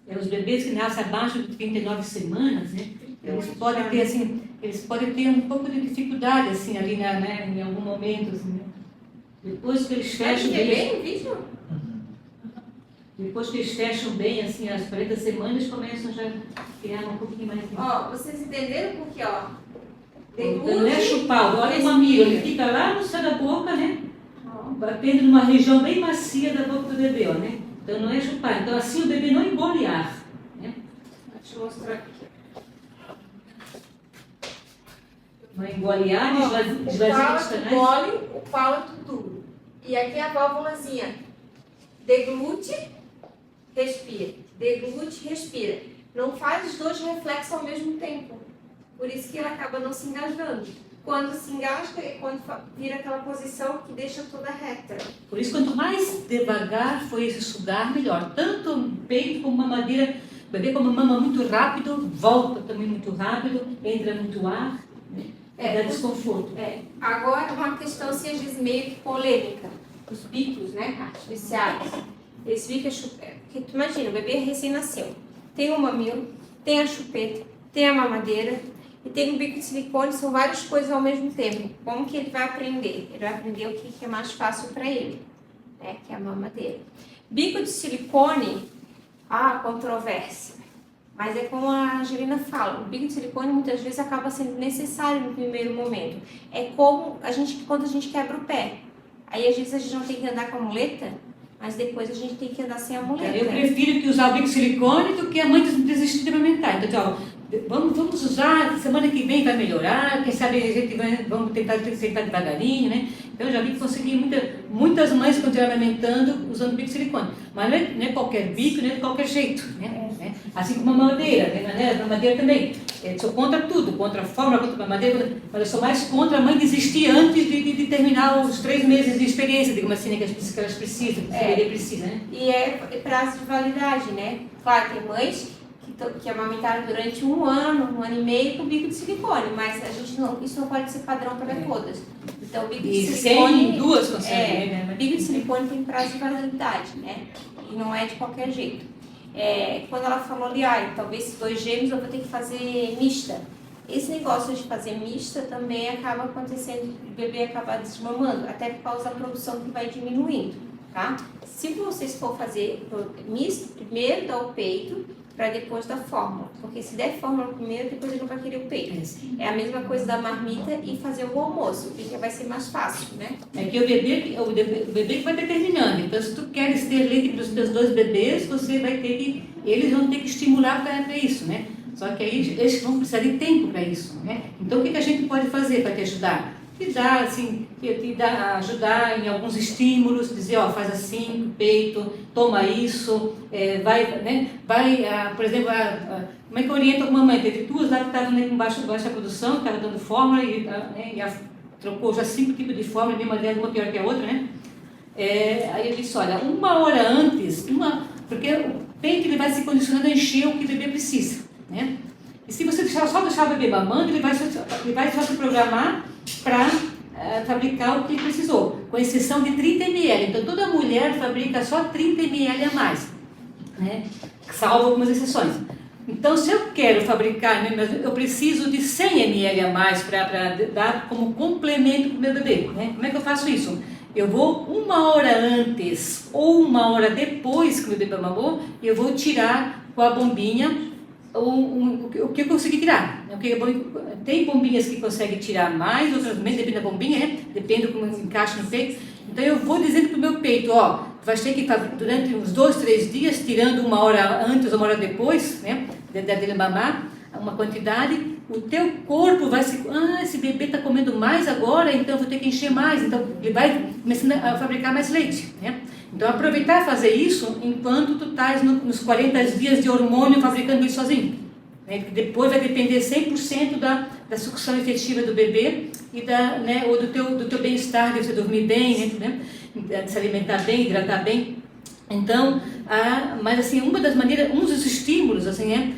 Os bebês que nascem abaixo de 39 semanas, né? Eles podem ter um pouco de dificuldade, assim, ali, né, em algum momento, assim, né? Depois que eles fecham bem... vídeo? Depois que eles fecham bem, assim, as 40 semanas, começam já a criar um pouquinho mais... Ó, vocês entenderam porque, ó... Então, não é chupar, olha o mamilo, ele fica lá no céu da boca, né? Batendo numa região bem macia da boca do bebê, ó, né? Então não é chupar. Então assim o bebê não engole ar, né? Deixa eu mostrar aqui. Não engole ar, esvazia os canais. O palato duro. E aqui a válvulazinha. Deglute, respira. Deglute, respira. Não faz os dois reflexos ao mesmo tempo. Por isso que ele acaba não se engasgando. Quando se engasga é quando vira aquela posição que deixa toda reta. Por isso, quanto mais devagar for esse sugar, melhor. Tanto o peito como a mamadeira. O bebê, como mama muito rápido, volta também muito rápido, entra muito ar, né? Dá desconforto. Agora, uma questão assim, às vezes meio que polêmica. Os bicos, né, artificiais. Eles ficam chupando. Porque tu imagina, o bebê recém-nasceu. Tem o mamilo, tem a chupeta, tem a mamadeira e tem um bico de silicone, são várias coisas ao mesmo tempo. Como que ele vai aprender? Ele vai aprender o que é mais fácil para ele, né? Que é a mamadeira. Bico de silicone, controvérsia. Mas é como a Angelina fala, o bico de silicone muitas vezes acaba sendo necessário no primeiro momento. É como quando a gente quebra o pé. Aí às vezes a gente não tem que andar com a muleta, mas depois a gente tem que andar sem a muleta. Eu prefiro que usar o bico de silicone do que a mãe desistir de amamentar. Então, vamos usar, semana que vem vai melhorar, quem sabe a gente vamos tentar sentar devagarinho, né? Então eu já vi que consegui muitas mães continuar amamentando usando bico de silicone. Mas não é qualquer bico, não é de qualquer jeito, né? Assim como a mamadeira, né? A mamadeira também. sou contra tudo, contra a fórmula, contra a mamadeira, mas eu sou mais contra a mãe desistir antes de terminar os 3 meses de experiência, digamos assim, né, que elas precisam, que a bebê precisa, né? E é prazo de validade, né? Claro, tem mães que amamentaram durante 1 ano, 1 ano e meio com bico de silicone, mas a gente não, isso não pode ser padrão para todas. Então, bico de silicone... sem duas conseguem, né? Bico de silicone tem prazo de validade, né? E não é de qualquer jeito. Quando ela falou ali, talvez 2 gêmeos eu vou ter que fazer mista. Esse negócio de fazer mista também acaba acontecendo, o bebê acaba desmamando, até por causa da produção que vai diminuindo, tá? Se vocês for fazer misto, primeiro dá o peito, para depois da fórmula. Porque se der fórmula primeiro, depois ele não vai querer o peito. É a mesma coisa da marmita e fazer o almoço, porque vai ser mais fácil, né? É que o bebê que vai determinando. Então, se tu queres ter leite para os teus 2 bebês, você vai ter que... Eles vão ter que estimular para isso, né? Só que aí eles vão precisar de tempo para isso, né? Então, o que a gente pode fazer para te ajudar? Ajudar em alguns estímulos, dizer, faz assim, peito, toma isso, por exemplo, como é que orienta uma mãe? Teve 2 lá que estavam com baixa produção, estavam dando fórmula e trocou já 5 tipos de fórmula, nenhuma delas, uma pior que a outra, né? Aí eu disse, olha, 1 hora antes, porque o peito ele vai se condicionando a encher o que o bebê precisa, né? E se você só deixar o bebê mamando, ele vai só se programar para fabricar o que precisou, com exceção de 30 ml. Então, toda mulher fabrica só 30 ml a mais, né? Salvo algumas exceções. Então, se eu quero fabricar, né, eu preciso de 100 ml a mais para dar como complemento para o meu bebê, né? Como é que eu faço isso? Eu vou 1 hora antes ou 1 hora depois que o bebê mamou, eu vou tirar com a bombinha o que eu consegui tirar. Tem bombinhas que conseguem tirar mais, outras menos, depende da bombinha, né? Depende como encaixa no peito. Então eu vou dizendo para o meu peito, vai ter que estar durante uns 2, 3 dias, tirando 1 hora antes ou 1 hora depois, né? Dele mamar, uma quantidade, o teu corpo vai se... esse bebê está comendo mais agora, então eu vou ter que encher mais. Então ele vai começando a fabricar mais leite, né? Então, aproveitar e fazer isso enquanto tu estás nos 40 dias de hormônio fabricando isso sozinho. Né? Depois vai depender 100% da sucção efetiva do bebê e ou do teu bem-estar, de você dormir bem, né? De se alimentar bem, hidratar bem. Então, mas assim, uma das maneiras, um dos estímulos, assim,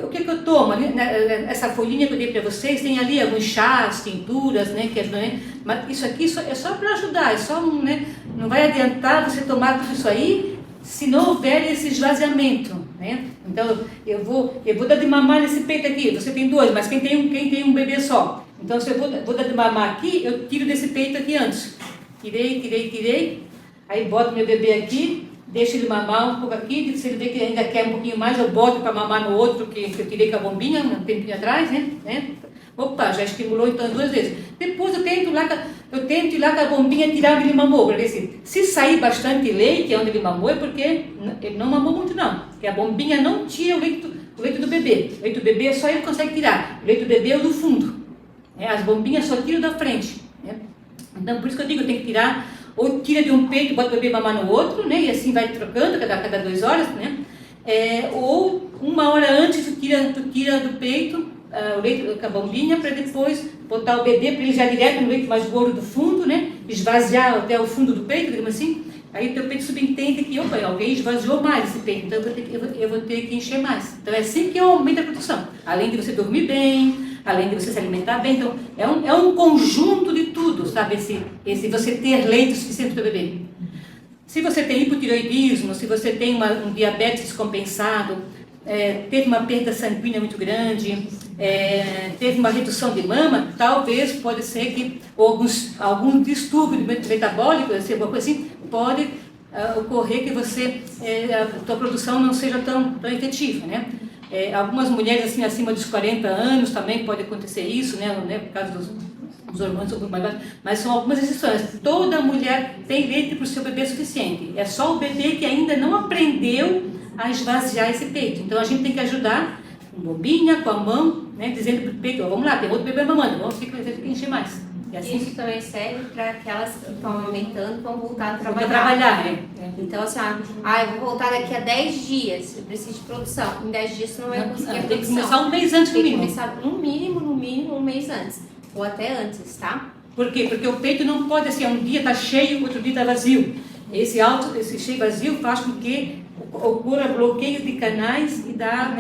o que eu tomo? Essa folhinha que eu dei para vocês, tem ali alguns chás, tinturas, né, que ajudam, né? Mas isso aqui é só para ajudar, não vai adiantar você tomar tudo isso aí se não houver esse esvaziamento, né? Então, eu vou dar de mamar nesse peito aqui, você tem 2, mas quem tem um bebê só? Então, se eu vou dar de mamar aqui, eu tiro desse peito aqui antes. Tirei. Aí boto meu bebê aqui, deixo ele mamar um pouco aqui, se ele vê que ainda quer um pouquinho mais, eu boto para mamar no outro que eu tirei com a bombinha, um tempinho atrás, né? Opa, já estimulou então 2 vezes. Depois eu tento ir lá com a bombinha tirar onde ele mamou, para ver se sair bastante leite onde ele mamou, é porque ele não mamou muito não, porque a bombinha não tira o leite do bebê. O leite do bebê só ele consegue tirar, o leite do bebê é o do fundo. Né? As bombinhas só tiram da frente. Né? Então, por isso que eu digo, eu tenho que tirar, ou tira de um peito, bota o bebê mamar no outro, né? E assim vai trocando cada 2 horas, né? Ou 1 hora antes tu tira do peito o leite com a bombinha para depois botar o bebê para ele já direto no leite mais gordo do fundo, né? Esvaziar até o fundo do peito, digamos assim. Aí o teu peito subentende que alguém esvaziou mais esse peito, então eu vou ter que encher mais. Então é assim que eu aumento a produção. Além de você dormir bem, além de você se alimentar bem, então é um conjunto de tudo, sabe? Esse você ter leite suficiente para o bebê. Se você tem hipotireoidismo, se você tem um diabetes descompensado, teve uma perda sanguínea muito grande, teve uma redução de mama, talvez pode ser que algum distúrbio metabólico, alguma coisa assim, pode ocorrer que a tua produção não seja tão efetiva, né? Algumas mulheres assim acima dos 40 anos também pode acontecer isso, né? Por causa dos hormônios, mas são algumas exceções. Toda mulher tem leite para o seu bebê suficiente. É só o bebê que ainda não aprendeu a esvaziar esse peito. Então a gente tem que ajudar com bombinha, com a mão, né? Dizendo para o peito, vamos lá, tem outro bebê mamando, vamos ter que encher mais. E assim Isso também serve para aquelas que estão aumentando, vão voltar a para trabalhar. trabalhar, né? Então, assim, eu vou voltar daqui a 10 dias, eu preciso de produção. Em 10 dias você não vai conseguir a Tem que produção. começar um mês antes no Tem que mínimo. começar no mínimo um mês antes. Ou até antes, tá? Por quê? Porque o peito não pode assim, um dia está cheio, outro dia está vazio. Esse cheio vazio faz com que ocorra bloqueio de canais e dá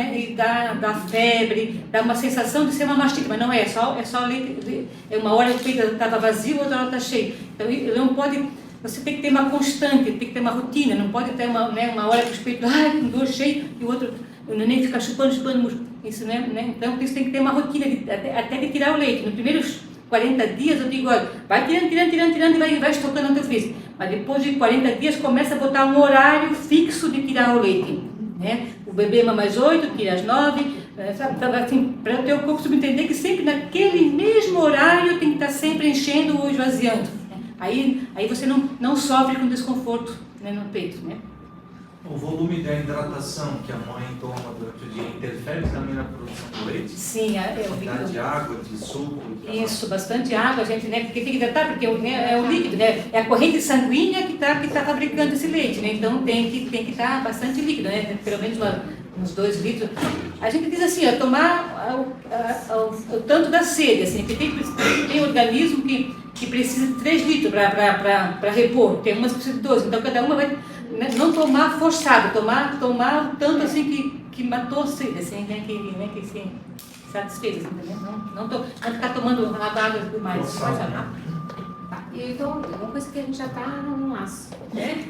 febre, dá uma sensação de ser uma mastite, mas não é, é só leite, é uma hora o peito estava vazio, outra hora está cheio. Então ele não pode, você tem que ter uma constante, tem que ter uma rotina, não pode ter uma hora que os peitos, com dor cheio, e o outro, o neném fica chupando músculo. Isso, né? Então isso tem que ter uma rotina, até de tirar o leite. Nos primeiros 40 dias eu digo, olha, vai tirando e vai estocando no teu freezer. Mas depois de 40 dias começa a botar um horário fixo de tirar o leite, né? O bebê mama às 8, tira às 9, sabe? Então, assim, para o teu corpo subentender que sempre naquele mesmo horário tem que estar sempre enchendo ou esvaziando. Aí você não sofre com desconforto, né, no peito, né? O volume da hidratação que a mãe toma durante o dia interfere também na produção do leite? Sim, Quantidade de água, de suco? Isso, bastante água, gente, né? Porque tem que hidratar, porque é o líquido, né? É a corrente sanguínea que tá fabricando esse leite, né? Então tem que estar bastante líquido, né? Pelo menos uns 2 litros. A gente diz assim, tomar o tanto da sede, assim, porque tem organismo que precisa de 3 litros para repor, tem umas que precisam de 12, então cada uma vai, né, não tomar forçado, tomar tanto assim que matou a sede, assim, né, que se satisfez, entendeu? Não ficar tomando água demais. Tá. Então, uma coisa que a gente já tá no laço, né?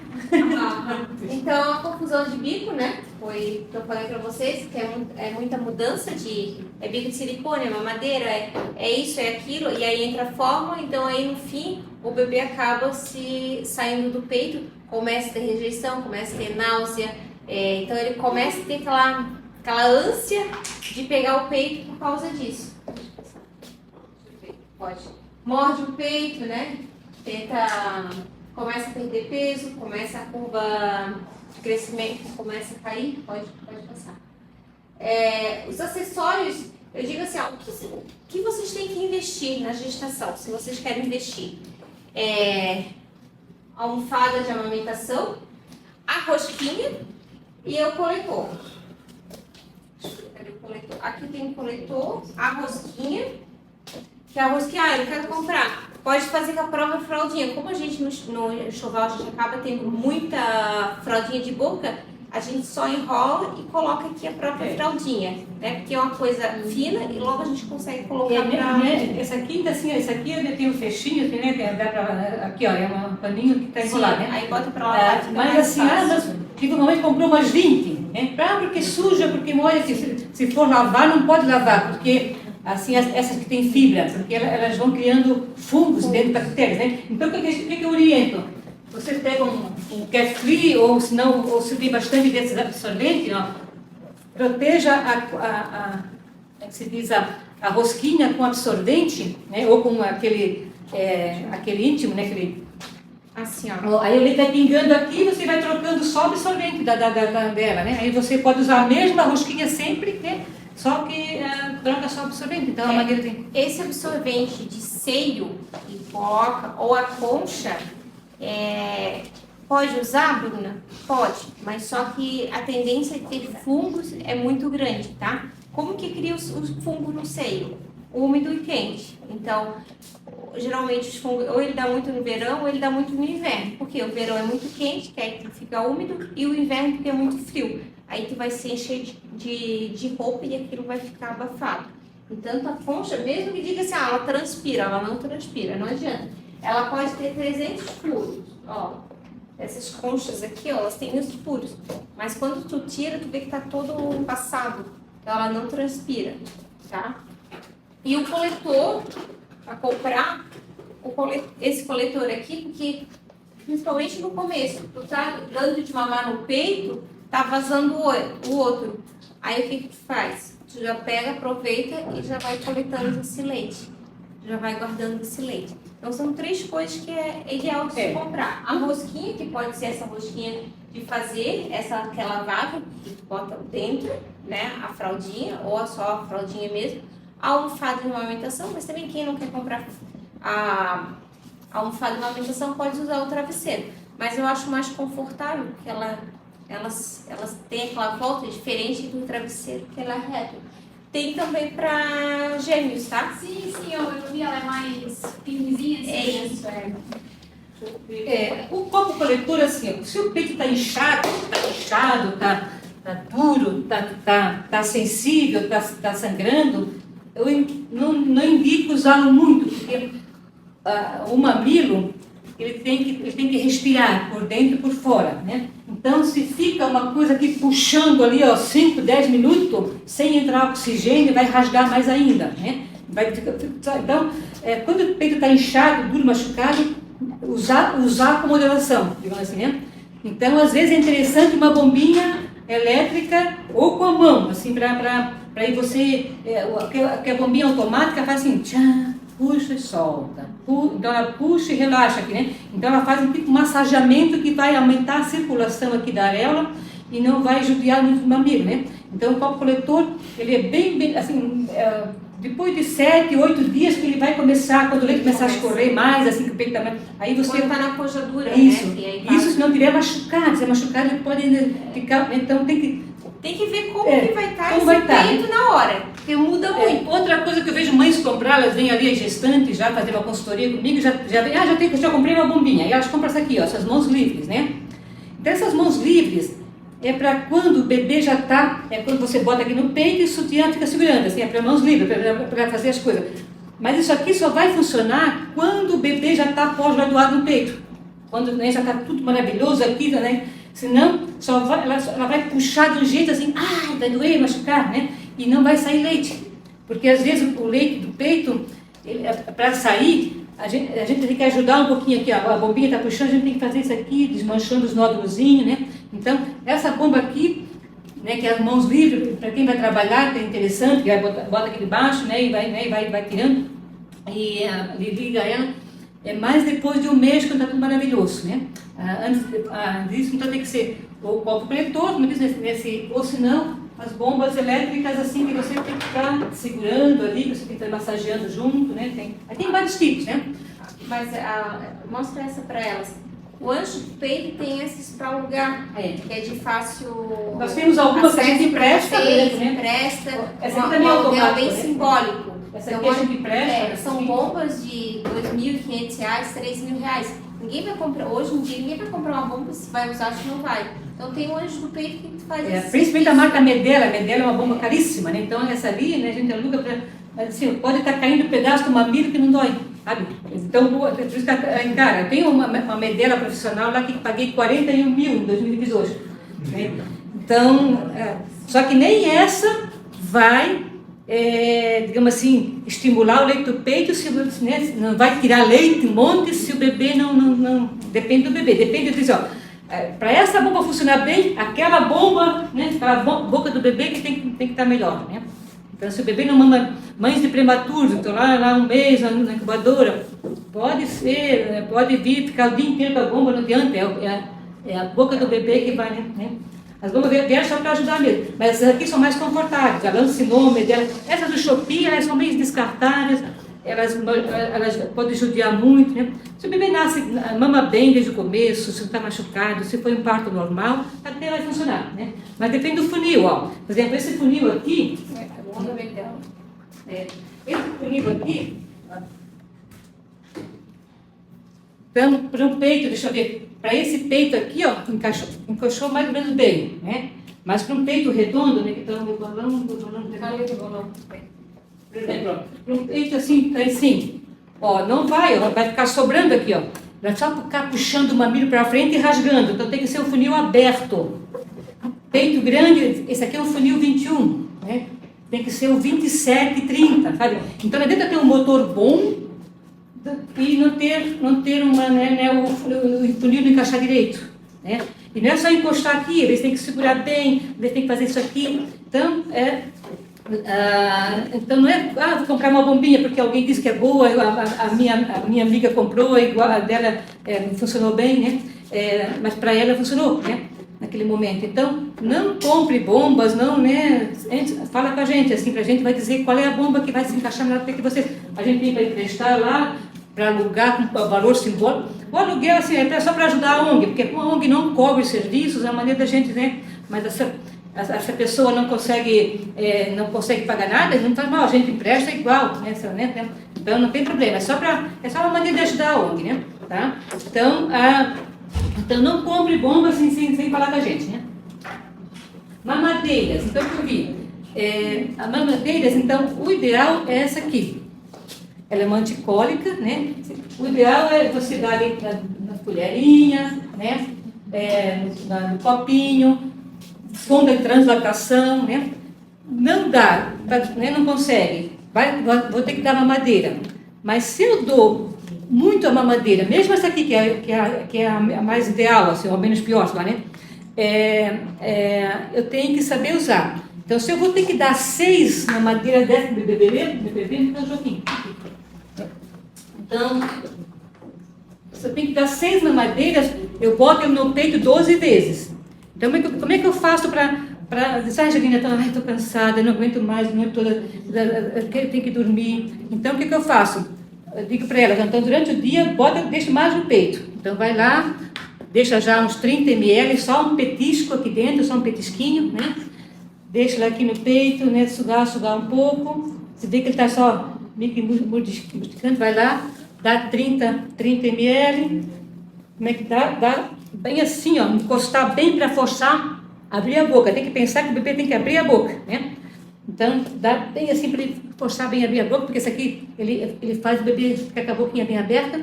Então, a confusão de bico, né? Foi que eu falei pra vocês, que é muita mudança é bico de silicone, é mamadeira, é isso, é aquilo, e aí entra a forma, então aí no fim o bebê acaba saindo do peito, começa a ter rejeição, começa a ter náusea, então ele começa a ter aquela ânsia de pegar o peito por causa disso. Pode. Morde o peito, né? Começa a perder peso, começa a curva de crescimento, começa a cair, pode passar. Os acessórios, eu digo assim, o que vocês têm que investir na gestação, se vocês querem investir? Almofada de amamentação, a rosquinha e o coletor. Cadê o coletor? Aqui tem o coletor, a rosquinha, que a rosquinha, eu quero comprar. Pode fazer com a própria fraldinha. Como a gente no enxoval a gente acaba tendo muita fraldinha de boca, a gente só enrola e coloca aqui a própria fraldinha, né? Porque é uma coisa fina e logo a gente consegue colocar Essa aqui, assim, essa aqui tem um fechinho, assim, né? Dá pra, aqui, ó, é um paninho que tá enrolado, né? Aí bota pra lá. Mas assim, tipo, a mamãe comprou umas 20, né? Porque suja, porque molha, se for lavar, não pode lavar, porque assim, essas que têm fibra, porque elas vão criando fungos dentro das bactérias, né? Então, o que eu oriento? Você pega um carefree, ou se tem bastante desses absorventes, ó, proteja como se diz, a rosquinha com absorvente, né? Ou com aquele íntimo, né? Assim, ó. Aí o leite vai pingando aqui, você vai trocando só o absorvente dela, né? Aí você pode usar a mesma rosquinha sempre, né? Só que troca só o absorvente. Então a maneira tem. Esse absorvente de seio que coloca, ou a concha, pode usar, Bruna? Pode, mas só que a tendência de ter fungos é muito grande, tá? Como que cria os fungos no seio? Úmido e quente. Então, geralmente os fungos, ou ele dá muito no verão, ou ele dá muito no inverno. Porque o verão é muito quente, que aí fica úmido, e o inverno porque é muito frio. Aí tu vai se encher de roupa e aquilo vai ficar abafado. Então, a concha, mesmo que diga assim, ela transpira, ela não transpira, não adianta. Ela pode ter 300 furos, ó. Essas conchas aqui, ó, elas têm os furos. Mas quando tu tira, tu vê que tá todo embaçado. Então, ela não transpira, tá? E o coletor, para comprar, esse coletor aqui, porque, principalmente no começo, tu tá dando de mamar no peito, tá vazando o outro. Aí o que tu faz? Tu já pega, aproveita e já vai coletando esse leite. Já vai guardando esse leite. Então são 3 coisas que é ideal de se comprar. A rosquinha, que pode ser essa rosquinha de fazer, aquela vaga que tu bota dentro, né? A fraldinha, ou só a fraldinha mesmo. A almofada de amamentação, mas também quem não quer comprar a almofada de amamentação, pode usar o travesseiro. Mas eu acho mais confortável, porque elas têm aquela volta diferente do travesseiro, que ela é reto. Tem também para gêmeos, tá? Sim, eu vi, ela é mais firmezinha, assim. É isso, O copo coletor, assim, se o peito está inchado, tá duro, tá sensível, tá sangrando, eu não indico usá-lo muito, porque o mamilo ele tem que respirar por dentro e por fora, né? Então, se fica uma coisa aqui puxando ali, ó, 5, 10 minutos, sem entrar oxigênio, vai rasgar mais ainda, né? Então, quando o peito está inchado, duro, machucado, usar com moderação, digamos assim, né? Então, às vezes é interessante uma bombinha elétrica ou com a mão, assim, para aí você, que a bombinha automática faz assim, tchan, puxa e solta. Então ela puxa e relaxa aqui, né? Então ela faz um tipo de massageamento que vai aumentar a circulação aqui da areola e não vai judiar muito o mamilo, né? Então o copo coletor, ele é bem assim, depois de 7, 8 dias que ele vai começar, quando o leite começar a escorrer mais, assim que o peito tá mais, aí você... Quando tá na pojadura, isso, né? Isso se não tiver machucado, se é machucado ele pode ficar, então tem que ver como que vai estar esse peito na hora, porque muda muito. Outra coisa que eu vejo mães comprar, elas vêm ali gestantes já fazer uma consultoria comigo, já comprei uma bombinha, e elas compram essa aqui, ó, essas mãos livres, né? Então essas mãos livres é para quando o bebê já está, quando você bota aqui no peito e o sutiã fica segurando, assim, é para mãos livres, para fazer as coisas. Mas isso aqui só vai funcionar quando o bebê já está pós-graduado no peito, quando, né, já está tudo maravilhoso aqui, né? Senão, ela vai puxar de um jeito assim, vai doer, machucar, né? E não vai sair leite. Porque às vezes o leite do peito, para sair, a gente tem que ajudar um pouquinho aqui, a bombinha está puxando, a gente tem que fazer isso aqui, desmanchando os nódulozinhos, né? Então, essa bomba aqui, né, que é as mãos livres, para quem vai trabalhar, que é interessante, que bota aqui debaixo, né, e vai tirando, e liga ela. É mais depois de um mês, quando está tudo maravilhoso, né? Antes disso, então tem que ser o copo coletor, como diz ou senão as bombas elétricas, assim, que você tem que ficar segurando ali, que você tem que estar massageando junto, né? Aí tem vários tipos, né? Mas mostra essa para elas. O anjo do peito tem esses para alugar, que é de fácil. Nós temos algumas que a gente empresta, empresta. Essa aqui também é automática, bem né? simbólico. Essa aqui a gente empresta. São bombas de R$2.500, R$3.000. Ninguém vai comprar, hoje em dia, ninguém vai comprar uma bomba, se vai usar, se não vai. Então tem o anjo do peito que faz isso. Principalmente a marca Medela. A Medela é uma bomba caríssima, né? Então essa ali, né, a gente aluga para, assim, pode estar caindo um pedaço do mamilo que não dói, sabe? Então, por isso que, cara, eu tenho uma Medela profissional lá que paguei 41 mil em 2018. Né? Então, só que nem essa vai, digamos assim, estimular o leite do peito, né, não vai tirar leite um monte se o bebê não depende do bebê, depende disso, ó. Para essa bomba funcionar bem, aquela bomba, né, aquela boca do bebê que tem que estar melhor, né? Então, se o bebê não mama, mães de prematuros, estão lá um mês na incubadora, pode vir, ficar o dia inteiro com a bomba, não adianta, é a boca do bebê que vai, né? As bombas vieram só para ajudar mesmo, mas essas aqui são mais confortáveis, a Lancinome, essas do Shopee, elas são meio descartáveis, elas podem judiar muito, né? Se o bebê mama bem desde o começo, se não está machucado, se foi um parto normal, até vai funcionar, né? Mas depende do funil, ó. Por exemplo, esse funil aqui, esse funil aqui, então, para um peito, deixa eu ver, para esse peito aqui, ó, encaixou mais ou menos bem, né? Mas para um peito redondo, né, que está no balão, por exemplo, para um peito assim, ó, não vai ficar sobrando aqui, ó. Vai só ficar puxando o mamilo para frente e rasgando, então tem que ser um funil aberto. Peito grande, esse aqui é um funil 21, né? Tem que ser o 27, 30, sabe? Então, não adianta ter um motor bom e não ter uma, né, o funil não encaixar direito, né? E não é só encostar aqui, eles têm que segurar bem, eles têm que fazer isso aqui. Então, então não é, vou comprar uma bombinha porque alguém disse que é boa, a minha amiga comprou, igual a dela funcionou bem, né? Mas para ela funcionou, né? Naquele momento. Então, não compre bombas, não, né? Fala com a gente, assim, para a gente vai dizer qual é a bomba que vai se encaixar melhor que você. A gente tem para emprestar lá, para alugar com valor simbólico. O aluguel assim, é só para ajudar a ONG, porque como a ONG não cobre os serviços, é a maneira da gente, né? Mas essa pessoa não consegue pagar nada, não faz mal, a gente empresta igual, né? Então não tem problema, é só uma maneira de ajudar a ONG, né? Tá? Então não compre bombas sem falar com a gente, né? Mamadeiras, então o que eu vi? A mamadeiras, então o ideal é essa aqui. Ela é uma anticólica, né? O ideal é você dar ali na colherinha, né? No copinho, sonda de translactação, né? Não dá, né? Não consegue. Vou ter que dar mamadeira. Mas se eu dou muito a mamadeira, mesmo essa aqui que é a mais ideal, assim, ou menos pior, lá, né? Eu tenho que saber usar. Então, se eu vou ter que dar 6 mamadeiras dessa do bebê, então, Joaquim. Então, se eu tenho que dar 6 mamadeiras, eu boto ele no peito 12 vezes. Então, como é que eu faço para dizer, Angelina, estou cansada, não aguento mais, não toda, tenho que dormir. Então, o que eu faço? Eu digo para ela, então, durante o dia, deixa mais no peito. Então, vai lá, deixa já uns 30 ml, só um petisco aqui dentro, só um petisquinho, né? Deixa lá aqui no peito, né? Sugar um pouco. Se vê que ele está só meio que mordiscando, vai lá, dá 30 ml. Como é que dá? Dá bem assim, ó, encostar bem para forçar, abrir a boca. Tem que pensar que o bebê tem que abrir a boca, né? Então, dá bem assim para ele forçar bem abrir a boca, porque esse aqui, ele faz o bebê ficar com a boquinha bem aberta.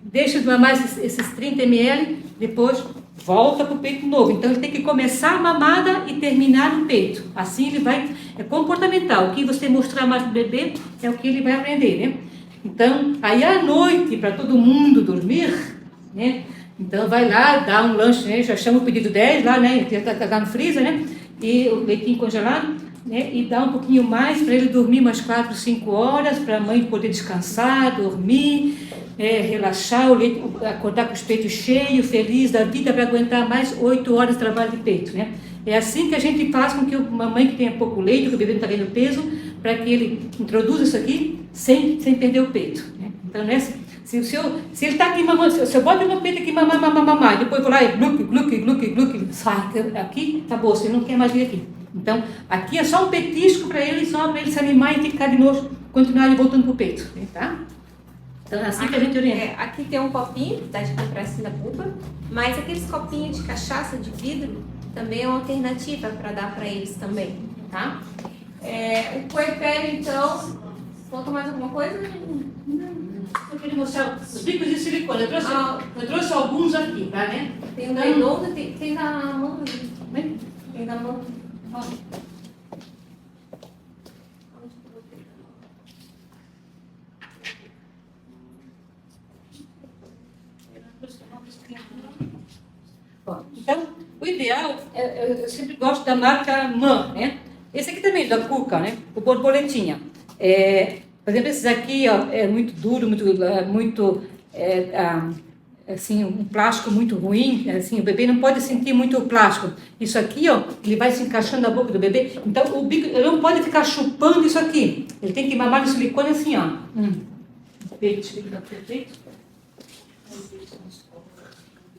Deixa de mamar esses 30 ml, depois volta para o peito novo. Então, ele tem que começar a mamada e terminar no peito. Assim ele vai, é comportamental. O que você mostrar mais para o bebê é o que ele vai aprender, né? Então, aí à noite, para todo mundo dormir, né? Então, vai lá, dá um lanche, né? Já chama o pedido 10 lá, né? Está no freezer, né? E o leitinho congelado, né? E dá um pouquinho mais para ele dormir umas 4, 5 horas, para a mãe poder descansar, dormir, relaxar, acordar com os peitos cheios, feliz da vida, para aguentar mais 8 horas de trabalho de peito, né? É assim que a gente faz com que uma mãe que tenha pouco leite, que o bebê não está ganhando peso, para que ele introduza isso aqui sem perder o peito, né? Então, se ele está aqui mamando, se eu boto no peito aqui, mamar, depois vou lá e gluque, sai aqui, acabou, você não quer mais vir aqui. Então, aqui é só um petisco para ele, só para ele se animar e ficar de novo, continuar ele voltando para o peito, tá? Então, é assim que a gente orienta. Aqui tem um copinho, que dá de compressa na buba, mas aqueles copinhos de cachaça de vidro também é uma alternativa para dar para eles também, tá? O puerpério, então, conta mais alguma coisa? Eu queria mostrar os bicos de silicone. Eu trouxe alguns aqui, tá, né? Tem o nylon, tem na mão, né? tem na mão. Então, o ideal, eu sempre gosto da marca MAN, né? Esse aqui também, da Cuca, né? O borboletinha. Por exemplo, esses aqui, ó, é muito duro, assim, um plástico muito ruim, assim, o bebê não pode sentir muito o plástico. Isso aqui, ó, ele vai se encaixando na boca do bebê, então o bico, ele não pode ficar chupando isso aqui. Ele tem que mamar no silicone assim, ó.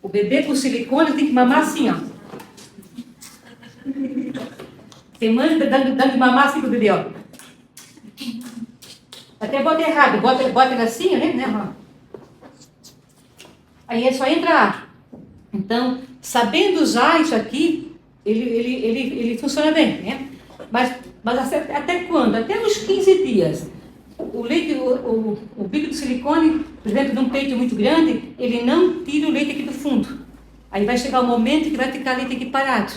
O bebê com silicone tem que mamar assim, ó. Tem mãe dando de mamar assim pro bebê, ó. Até bota errado, bota ele assim, né? Aí é só entrar. Então, sabendo usar isso aqui, ele funciona bem, né? Mas até quando? Até uns 15 dias. O leite, o bico de silicone, por exemplo, num peito muito grande, ele não tira o leite aqui do fundo. Aí vai chegar o momento que vai ficar leite aqui parado.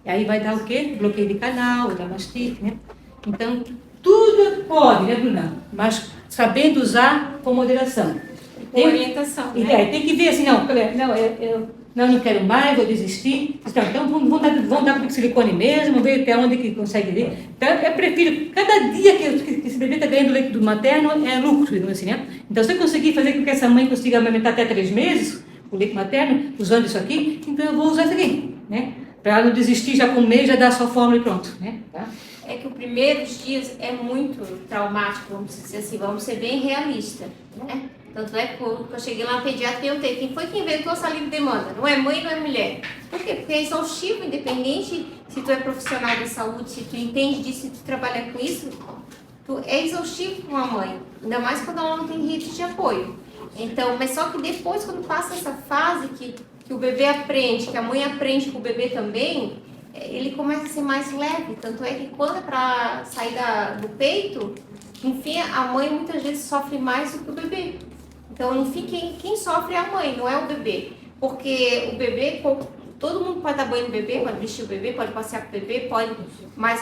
E aí vai dar o quê? Bloqueio de canal, vai dar mastite, né? Então, tudo pode, né, Bruna? Mas sabendo usar com moderação. Com orientação, né? Tem que ver assim, não quero mais, vou desistir. Então vamos dar com silicone mesmo, ver até onde que consegue ver. Então, eu prefiro, cada dia que esse bebê está ganhando leite do materno, é lucro, assim, né? Então, se eu conseguir fazer com que essa mãe consiga amamentar até 3 meses, o leite materno, usando isso aqui, então eu vou usar isso aqui, né? para não desistir já com um mês, já dar a sua fórmula e pronto, né? Tá? É que os primeiros dias é muito traumático, vamos dizer assim, vamos ser bem realistas, né? Tanto é que quando eu cheguei lá na pediatra, perguntei quem foi que inventou essa livre demanda? Não é mãe, não é mulher. Por quê? Porque é exaustivo, independente se tu é profissional da saúde, se tu entende disso, se tu trabalha com isso, é exaustivo para uma mãe. Ainda mais quando ela não tem rede de apoio. Então, mas só que depois, quando passa essa fase que o bebê aprende, que a mãe aprende com o bebê também, ele começa a ser mais leve. Tanto é que quando é para sair do peito, enfim, a mãe muitas vezes sofre mais do que o bebê. Então, no fim, quem sofre é a mãe, não é o bebê. Porque o bebê, todo mundo pode dar banho no bebê, pode vestir o bebê, pode passear com o bebê, pode... Mas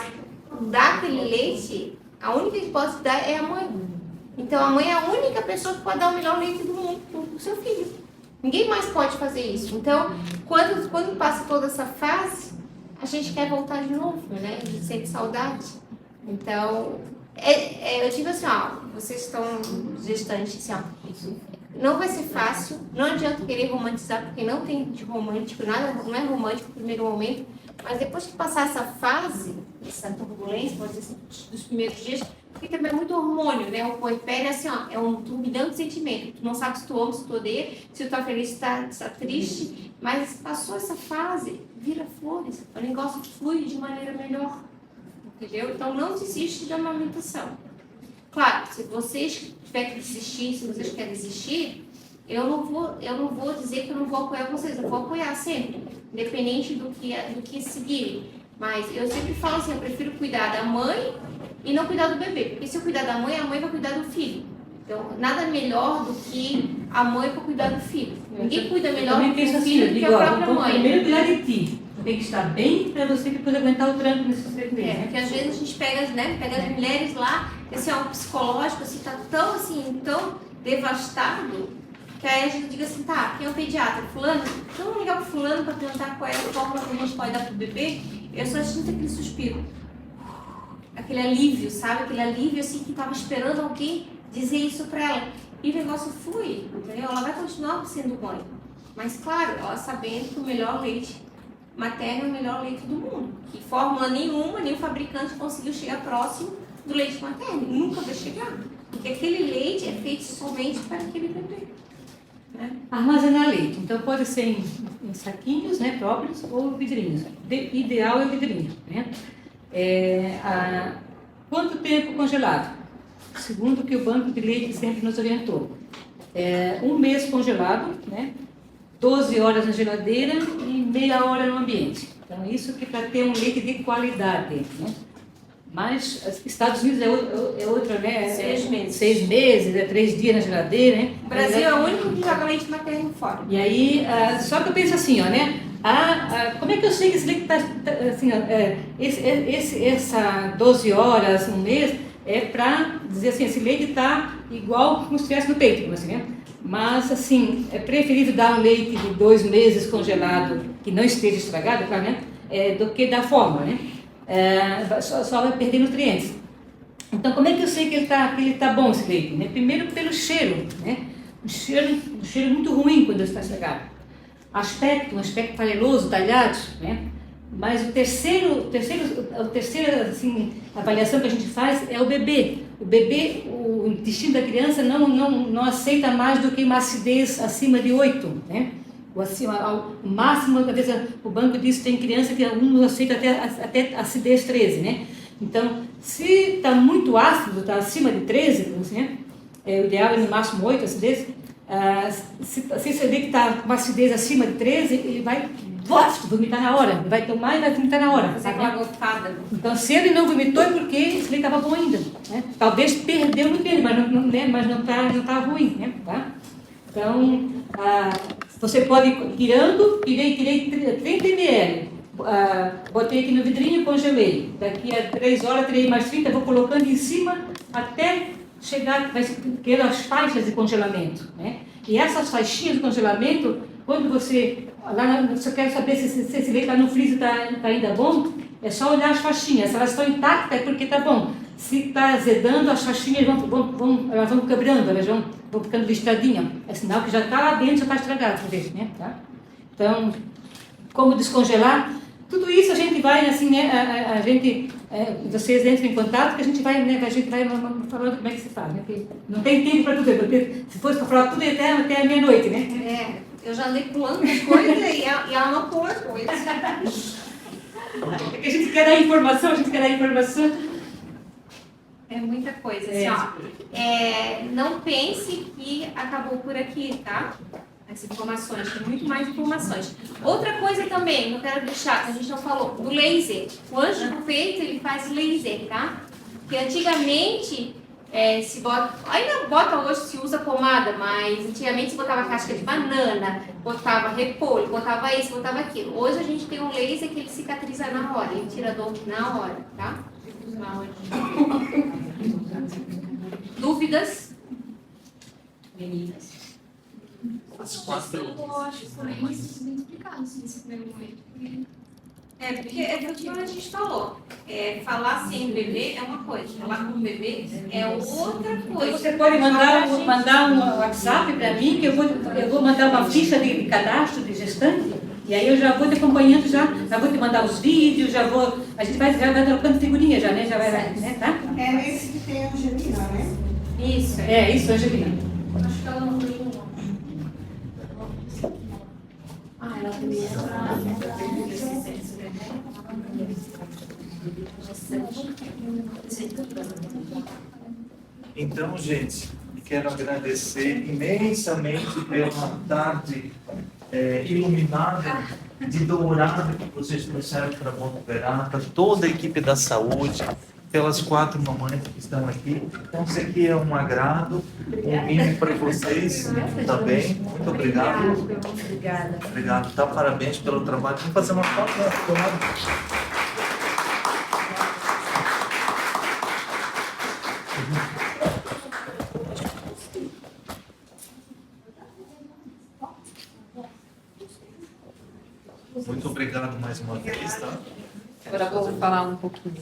dar aquele leite, a única que pode dar é a mãe. Então, a mãe é a única pessoa que pode dar o melhor leite do mundo para o seu filho. Ninguém mais pode fazer isso. Então, quando passa toda essa fase, a gente quer voltar de novo, né? A gente sente saudade. Então... eu digo assim, ó, vocês estão gestantes, assim, ó, não vai ser fácil, não adianta querer romantizar, porque não tem de romântico, nada, não é romântico no primeiro momento, mas depois que passar essa fase, essa turbulência, pode dizer assim, dos primeiros dias, porque também é muito hormônio, né? O puerpério é assim, ó, é um turbilhão de sentimento, tu não sabe se tu ama, se tu odeia, se tu tá feliz, se tu tá triste, mas passou essa fase, vira flores, o negócio flui de maneira melhor. Entendeu? Então, não desiste da amamentação. Claro, se vocês tiverem que desistir, se vocês querem desistir, eu não vou dizer que eu não vou apoiar vocês, eu vou apoiar sempre, independente do que seguirem. Mas eu sempre falo assim, eu prefiro cuidar da mãe e não cuidar do bebê. Porque se eu cuidar da mãe, a mãe vai cuidar do filho. Então, nada melhor do que a mãe para cuidar do filho. Ninguém cuida melhor do filho do que a própria mãe. Primeiro cuidar de ti. Tem que estar bem para você depois aguentar o tranco nesses 3 meses. Porque às vezes a gente pega as mulheres lá, assim, ó, um psicológico, assim, tá tão devastado, que aí a gente diga assim, tá, quem é o pediatra? Fulano? Então vamos ligar pro fulano para perguntar qual é a fórmula que a gente pode dar pro bebê. Eu só sinto aquele suspiro. Aquele alívio, sabe? Aquele alívio, assim, que tava esperando alguém dizer isso para ela. E o negócio flui, entendeu? Ela vai continuar sendo mãe. Mas, claro, ela sabendo que o melhor leite materno é o melhor leite do mundo. Que fórmula nenhuma, nenhum fabricante conseguiu chegar próximo do leite materno. Nunca vai chegar. Porque aquele leite é feito somente para aquele bebê. Né? Armazenar leite. Então, pode ser em saquinhos, né, próprios ou vidrinhos. Ideal é vidrinho. Né? Quanto tempo congelado? Segundo o que o Banco de Leite sempre nos orientou. 1 mês congelado, né? 12 horas na geladeira e meia hora no ambiente. Então, isso que para ter um leite de qualidade. Né? Mas, Estados Unidos é outra, né? 6 meses. 6 meses, 3 dias na geladeira, né? O Brasil é o único que joga leite materno fora. E aí, só que eu penso assim, ó, né? Como é que eu sei que esse leite está, assim, essa 12 horas, 1 mês, é para dizer assim, esse leite está igual como se estivesse no peito, assim, né? Mas, assim, é preferível dar um leite de 2 meses congelado, que não esteja estragado, claro, né? Do que da fórmula, né? Só vai perder nutrientes. Então, como é que eu sei que ele tá bom, esse leite? Né? Primeiro, pelo cheiro, né? Um cheiro muito ruim quando ele está estragado. Um aspecto fareloso, talhado, né? Mas a terceira assim, avaliação que a gente faz é o bebê. O intestino da criança não aceita mais do que uma acidez acima de 8, né? O máximo, às vezes, o banco diz que tem criança que alguns aceitam até acidez 13, né? Então, se está muito ácido, está acima de 13, né? O ideal é no máximo 8 acidez. Se você vê que está com acidez acima de 13, ele vai vomitar na hora. Ele vai tomar e vai vomitar na hora. Fazer aquela gofada. Então, se ele não vomitou, é porque esse leite estava bom ainda. Né? Talvez perdeu no tempo, mas não está ruim. Né? Tá? Então, você pode ir tirando, tirei 30 ml. Botei aqui no vidrinho e congelei. Daqui a 3 horas, tirei mais 30, vou colocando em cima até chegar, vai ter as faixas de congelamento. Né? E essas faixinhas de congelamento, quando você quer saber se esse leite lá no freezer está ainda bom, é só olhar as faixinhas. Se elas estão intactas, é porque está bom. Se está azedando, as faixinhas elas vão quebrando, elas vão ficando listradinhas. É sinal que já está lá dentro, já está estragado. Né? Tá? Então, como descongelar? tudo isso a gente vai, assim, né, a gente, vocês entram em contato, que a gente vai, né, falando como é que se faz, né, porque não tem tempo para tudo, porque se fosse para falar tudo até a meia-noite, né? Eu já andei pulando as coisas e ela não pula as coisas. É que a gente quer dar informação, É muita coisa, assim, ó. Não pense que acabou por aqui, tá? As informações, tem muito mais informações. Outra coisa também, eu quero deixar, que a gente não falou, do laser. O anjo do peito, ele faz laser, tá? Porque antigamente, se bota, ainda bota hoje, se usa pomada, mas antigamente se botava casca de banana, botava repolho, botava isso, botava aquilo. Hoje a gente tem um laser que ele cicatriza na hora, ele tira a dor na hora, tá? Dúvidas? Meninas? As 4. Eu acho que foi bem explicado, assim, esse primeiro momento. Porque é o que a gente falou. Falar sem o bebê é uma coisa, falar com o bebê é outra coisa. Você pode mandar um WhatsApp para mim, que eu vou mandar uma ficha de cadastro de gestante, e aí eu já vou te acompanhando, já vou te mandar os vídeos, a gente vai trocando figurinha já, né? Já vai, né, tá? É nesse que tem a Angelina, né? Isso. Isso, Angelina. Acho que ela não foi um. Ela também Então, gente, quero agradecer imensamente pela tarde iluminada de dourado que vocês trouxeram para Boa Verata, toda a equipe da saúde, pelas 4 mamães que estão aqui. Então, isso aqui é um agrado, um mimo para vocês também. Muito obrigado. Obrigada. Obrigado, tá? Parabéns pelo trabalho. Vamos fazer uma foto, né? Muito obrigado mais uma vez, tá? Agora vou falar um pouquinho.